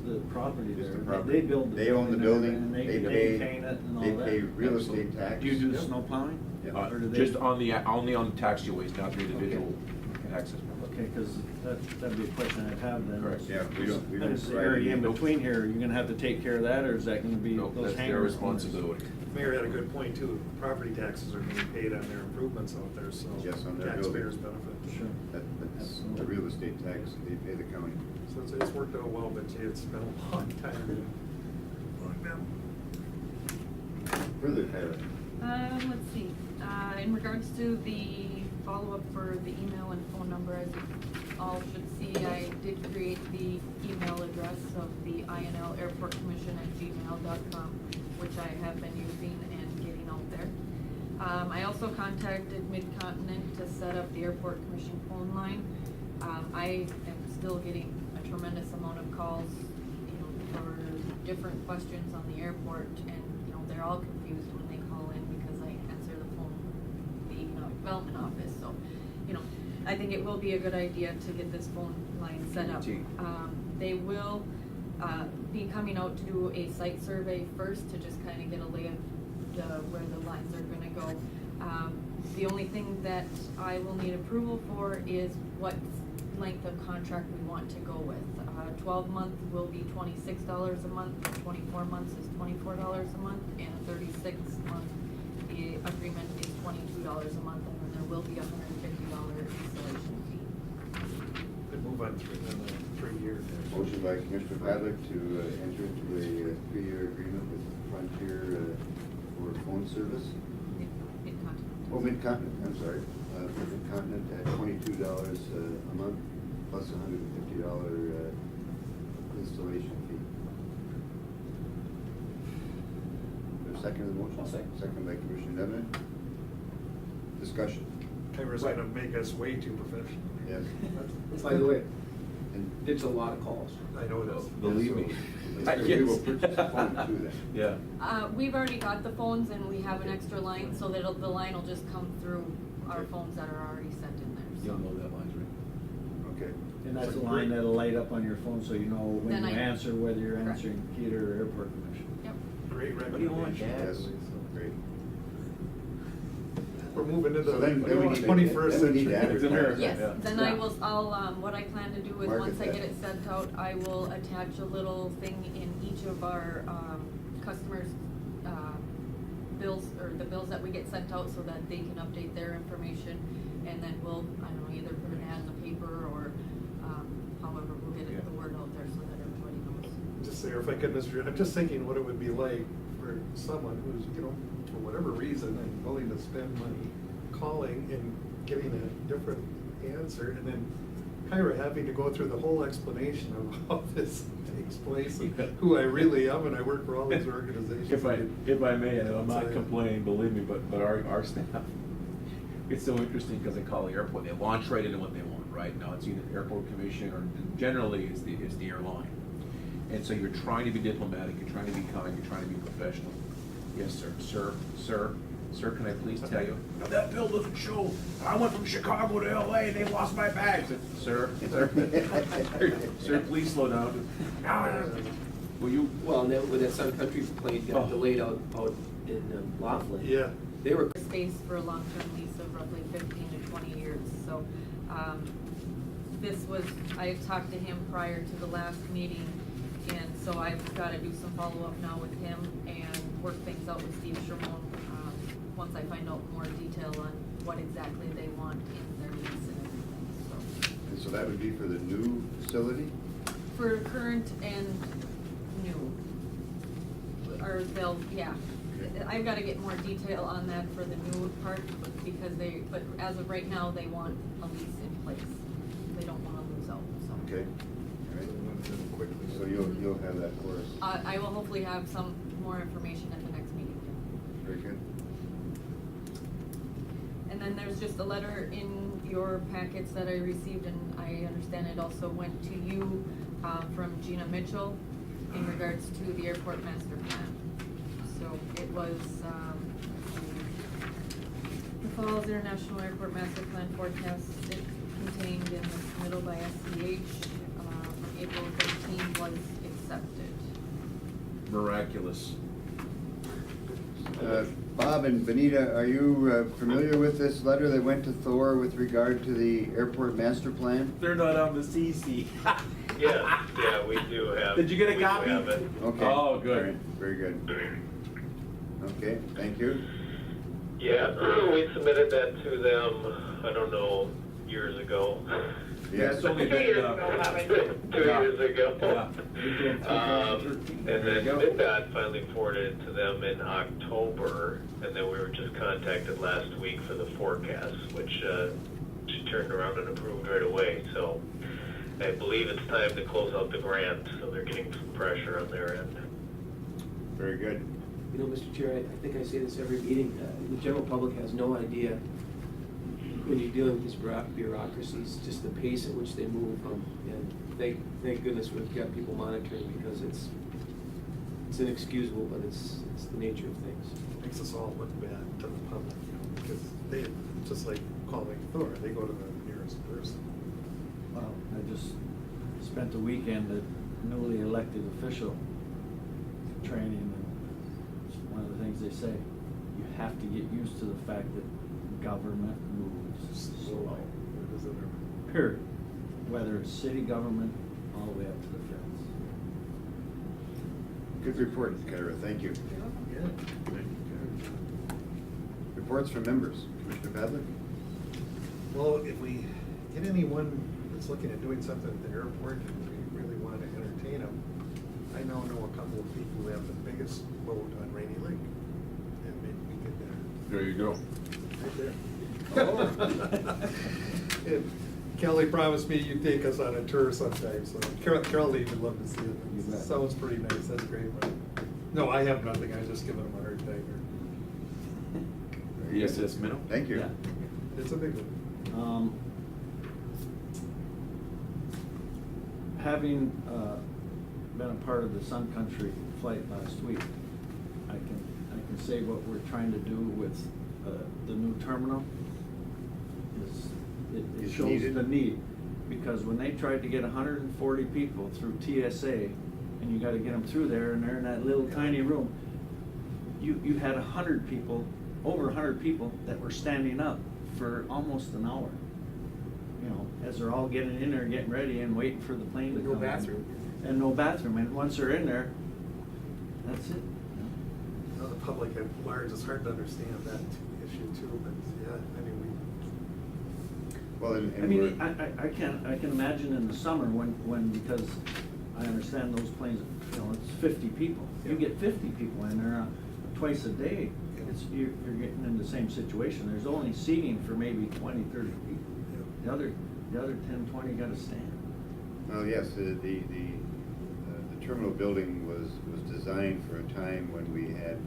the property Just there. the property. They build. They own the building, and they they pay, maintain it and all they that. pay real estate tax. Do you do the Yep. snow plowing? Yeah. Or do they- Just only on the taxiways, not the individual Okay. access. Okay, because that'd be a question I'd have then. Correct. Yeah, we don't There's the provide area in any- between here, you're gonna have to take care of that, or is that gonna be No, those that's their hangars? responsibility. Mayor had a good point too. Property taxes are being paid on their improvements out there, so. Yes, on their taxpayers building. benefit. Sure. That's the real estate tax they pay the county. So it's worked out well, but gee, it's been a long time. Further, Tyler? Let's see, in regards to the follow-up for the email and phone number, as you all should see, I did create the email address of the INL Airport Commission at gmail.com, which I have been using and getting out there. I also contacted Mid-Continent to set up the Airport Commission phone line. I am still getting a tremendous amount of calls, for different questions on the airport, and, they're all confused when they call in because I answer the phone, the economic development office, so, I think it will be a good idea to get this phone line set up. They will, be coming out to do a site survey first to just kind of get a lay of where the lines are gonna go. The only thing that I will need approval for is what length of contract we want to go with. 12-month will be $26 a month, 24 months is $24 a month, and a 36-month agreement is $22 a month, and then there will be a $150 installation fee. They move on through in 3 years. Motion by Commissioner Padlick to enter into a 3-year agreement with Frontier for phone service. Mid-Continent. Oh, Mid-Continent, I'm sorry. For Mid-Continent at $22 a month plus a $150 installation fee. There's a second to the motion? I'll second. Second by Commissioner Devon. Discussion. Tyler's gonna make us way too professional. Yes. By the way, And it's a lot of calls. I know it is. Believe me. we will purchase a phone too then. Yeah. We've already got the phones and we have an extra line, so that the line will just come through our phones that are already sent in there, so. You'll know that line's right. Okay. And that's a line that'll light up on your phone, so you know when Then you I- answer, whether you're Correct. answering Peter or Airport Commission. Yep. Great What do you want, recommendation. Dad? Yes, great. We're moving into So then the we need to- 21st then we need to century. advertise. America. Yes, Yeah. then what I plan to do is, Market once I that. get it sent out, I will attach a little thing in each of our, customers' bills, or the bills that we get sent out, so that they can update their information, and then we'll, I don't know, either put an ad in the paper, or, however, we'll get the word out there so that everybody knows. Just there, if I could, Mr. I'm just thinking what it would be like for someone who's, for whatever reason, and willing to spend money calling and getting a different answer, and then Kyra having to go through the whole explanation of how this takes place, and who I really am, and I work for all these organizations. If I may, and I'm not So- complaining, believe me, but our staff, it's so interesting because they call the airport, they launch right into what they want, right? Now, it's either airport commission or generally it's the airline. And so you're trying to be diplomatic, you're trying to be kind, you're trying to be professional. Yes, sir. Sir, can I please tell you? "No, that bill doesn't show. I went from Chicago to LA and they lost my bags." Sir, sir, please slow down. Will you? Well, and that, when that Sun Country plane got Oh. delayed out in Laughlin. Yeah. They were, Space for a long-term lease of roughly 15 to 20 years, so, this was, I talked to him prior to the last meeting, and so I've gotta do some follow-up now with him and work things out with Steve Sherman, once I find out more detail on what exactly they want in their lease and everything, so. And so that would be for the new facility? For current and new, or they'll, yeah. I've gotta get more detail on that for the new part, because but as of right now, they want a lease in place. They don't wanna lose out, so. Okay. All right. So you'll have that for us. I will hopefully have some more information at the next meeting. Very good. And then there's just a letter in your packets that I received, and I understand it also went to you, from Gina Mitchell in regards to the airport master plan. So it was, the Falls International Airport Master Plan forecast contained in the submittal by SCH, from April 13 was accepted. Miraculous. Bob and Benita, are you familiar with this letter that went to Thor with regard to the airport master plan? They're not on the CC. Yeah, we do have. Did you get a we do copy? have it. Okay. Oh, good. All right. Very good. Okay, thank you. Yeah, we submitted that to them, I don't know, years ago. Yes. It's only 2 been, years ago, haven't you? 2 years ago. Yeah. And There then you go. MnDOT finally forwarded it to them in October, and then we were just contacted last week for the forecast, which she turned around and approved right away, so I believe it's time to close out the grant, so they're getting some pressure on their end. Very good. you know, Mr. Chair, I think I say this every meeting, the general public has no idea when you're dealing with these bureaucracies, just the pace at which they move. And thank goodness we've got people monitoring, because it's inexcusable, but it's the nature of things. Makes us all look bad to the public, you know, because they, just like calling Thor, they go to the nearest person. Well, I just spent the weekend at newly elected official training, and it's one of the things they say, you have to get used to the fact that government moves slow. Period. Whether it's city government, all the way up to the feds. Good report, Kyra, thank you. Reports from members. Commissioner Padlet? Well, if we get anyone that's looking at doing something at the airport and we really want to entertain them, I now know a couple of people who have the biggest boat on Rainy Lake. And maybe we could, There you go. right there. And Kelly promised me you'd take us on a tour sometime, so Carol would love to see it. You bet. Sounds pretty nice, that's great. But no, I have nothing, I was just giving them a hard time here. ESS minnow? Thank you. Yeah. It's a big one. Having been a part of the Sun Country flight last week, I can say what we're trying to do with the new terminal is, it It's shows needed. the need. Because when they tried to get 140 people through TSA, and you gotta get them through there, and they're in that little tiny room, you had 100 people, over 100 people that were standing up for almost an hour. You know, as they're all getting in there, getting ready and waiting for the plane to No come in. bathroom. And no bathroom, and once they're in there, that's it. You know, the public at large, it's hard to understand that issue too, but yeah, I mean, Well, and I we're, mean, I can imagine in the summer when, because I understand those planes, you know, it's 50 people. You get 50 people in there twice a day, you're getting in the same situation. There's only seating for maybe 20, 30 people. The other 10, 20 gotta stand. well, yes, the terminal building was designed for a time when we had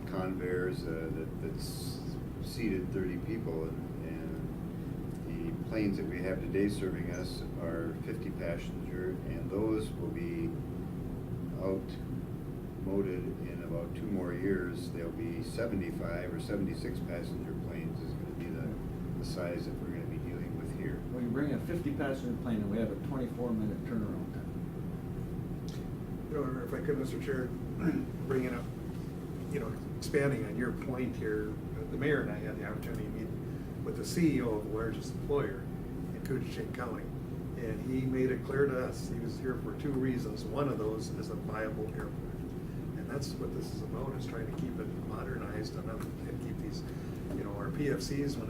Convaires that seated 30 people, and the planes that we have today serving us are 50 passenger, and those will be out promoted in about 2 more years, there'll be 75 or 76 passenger planes is gonna be the size that we're gonna be dealing with here. When you bring a 50-passenger plane and we have a 24-minute turnaround time. You know, if I could, Mr. Chair, bringing up, you know, expanding on your point here, the mayor and I had the opportunity to meet with the CEO of the largest employer in Coochin County. And he made it clear to us, he was here for 2 reasons. One of those is a viable airport. And that's what this is about, is trying to keep it modernized and keep these, you know, our PFCs, when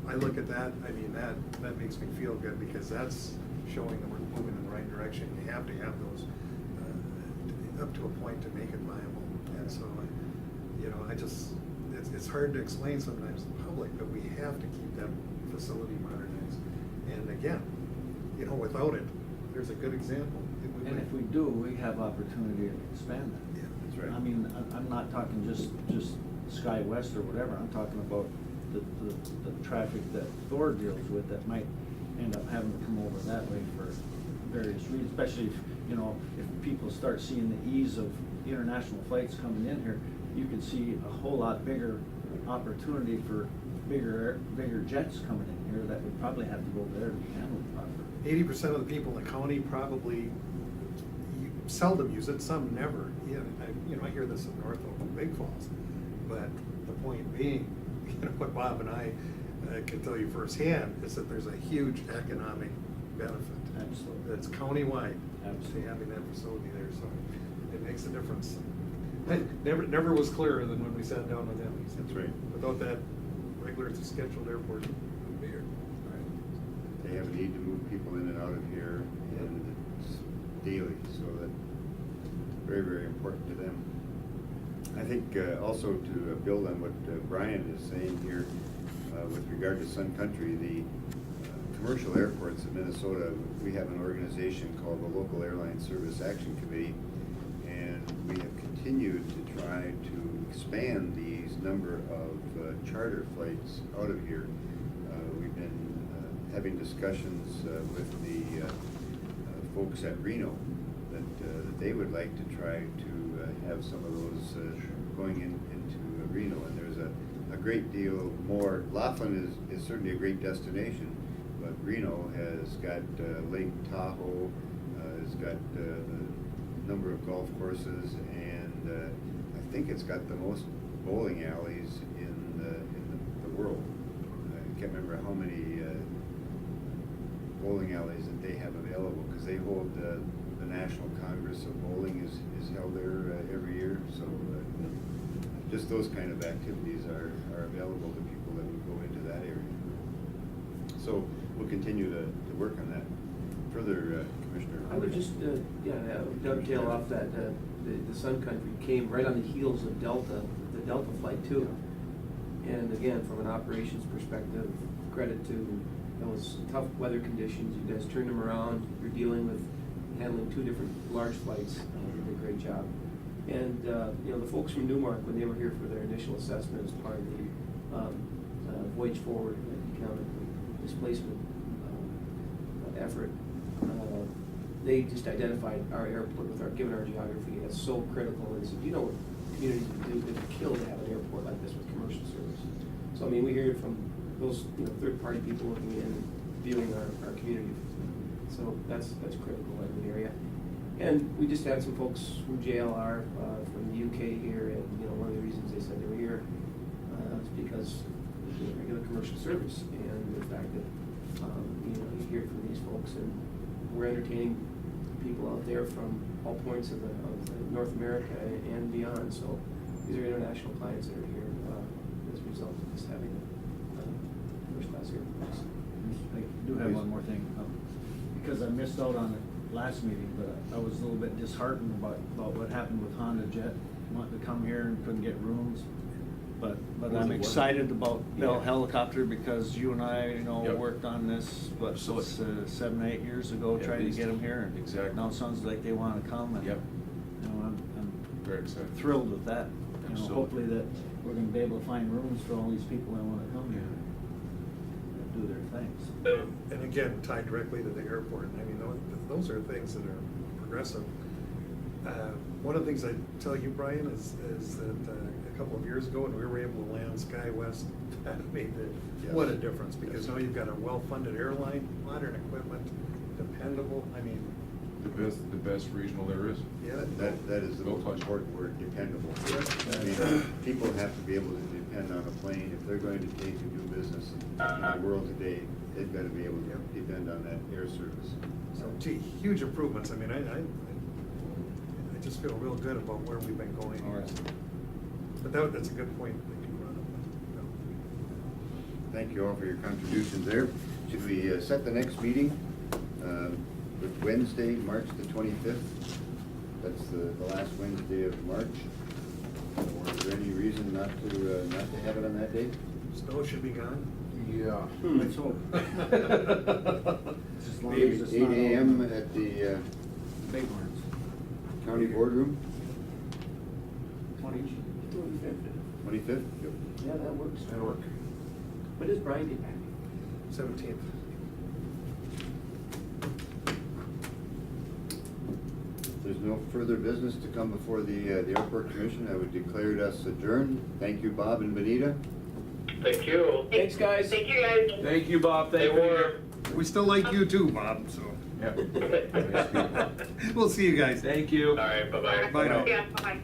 I look at that, I mean, that makes me feel good, because that's showing that we're moving in the right direction. You have to have those up to a point to make it viable. And so, you know, it's hard to explain sometimes to the public, but we have to keep that facility modernized. And again, you know, without it, there's a good example. And if we do, we have opportunity to expand that. Yeah, that's right. I mean, I'm not talking just SkyWest or whatever, I'm talking about the traffic that Thor deals with that might end up having to come over that way for various reasons, especially if, you know, if people start seeing the ease of international flights coming in here, you could see a whole lot bigger opportunity for bigger jets coming in here that would probably have to go there to be handled properly. 80% of the people in the county probably seldom use it, some never. Yeah, you know, I hear this in Norfolk and Big Falls, but the point being, you know, what Bob and I can tell you firsthand is that there's a huge economic benefit. Absolutely. That's countywide. Absolutely. To having that facility there, so it makes a difference. It never was clearer than when we sat down with them. He said, That's right. Without that regular scheduled airport, it wouldn't be here. They have a need to move people in and out of here, and it's daily, so that's very, very important to them. I think also to build on what Brian is saying here with regard to Sun Country, the commercial airports in Minnesota, we have an organization called the Local Airline Service Action Committee, and we have continued to try to expand these number of charter flights out of here. We've been having discussions with the folks at Reno that they would like to try to have some of those going into Reno, and there's a great deal more. Laughlin is certainly a great destination, but Reno has got Lake Tahoe, has got a number of golf courses, and I think it's got the most bowling alleys in the world. I can't remember how many bowling alleys that they have available, because they hold the National Congress of Bowling is held there every year. So just those kind of activities are available to people that would go into that area. So we'll continue to work on that. Further, Commissioner? I would just, dovetail off that, the Sun Country came right on the heels of Delta, the Delta flight too. And again, from an operations perspective, credit to those tough weather conditions, you guys turned them around, you're dealing with handling 2 different large flights, you did a great job. And, you know, the folks from Newmark, when they were here for their initial assessment as part of the Voyage Forward economic displacement effort, they just identified our airport given our geography as so critical, and said, you know what communities would do, it would kill to have an airport like this with commercial service. So, I mean, we hear it from those, you know, third-party people looking in and viewing our community. So that's critical in the area. And we just had some folks from JLR, from the UK here, and, you know, one of the reasons they said they were here is because of the regular commercial service and the fact that, you know, you hear from these folks, and we're entertaining people out there from all points of the North America and beyond. So these are international clients that are here as a result of just having first-class airports. I do have one more thing, because I missed out on it last meeting, but I was a little bit disheartened about what happened with Honda Jet, wanting to come here and couldn't get rooms. But I'm excited about Bell Helicopter, because you and I, you know, Yep. worked on this, what, 7, 8 years ago, Yeah, trying to get them here. And Exactly. now it sounds like they want to come, and, Yep. you know, I'm Very excited. thrilled with that. You know, Absolutely. hopefully that we're gonna be able to find rooms for all these people that wanna come here and do their things. And again, tied directly to the airport. I mean, those are things that are progressive. One of the things I tell you, Brian, is that a couple of years ago, when we were able to land SkyWest, that made what a difference, because now you've got a well-funded airline, modern equipment, dependable, I mean, The best regional there is. yeah. That is the Go most Clutch. important word, dependable. Yeah. I mean, people have to be able to depend on a plane. If they're going to take and do business in the world today, they've got to be able to depend on that air service. So, gee, huge improvements. I mean, I just feel real good about where we've been going here. But that's a good point that you brought up. Thank you all for your contributions there. Should we set the next meeting with Wednesday, March the 25th? That's the last Wednesday of March. Or is there any reason not to have it on that date? Snow should be gone. Yeah. Let's hope. As long as it's 8 not a.m. all at the Big ones. county boardroom, 25th. 25th? Yep. Yeah, that works. That'll work. When does Brian get back? 17th. If there's no further business to come before the airport commission, I would declare us adjourned. Thank you, Bob and Benita. Thank you. Thanks, guys. Thank you, guys. Thank you, Bob, thank Stay you. warm. We still like you too, Bob, so. Yeah. We'll see you guys. Thank you. All right, bye-bye. Bye now. Yeah, bye.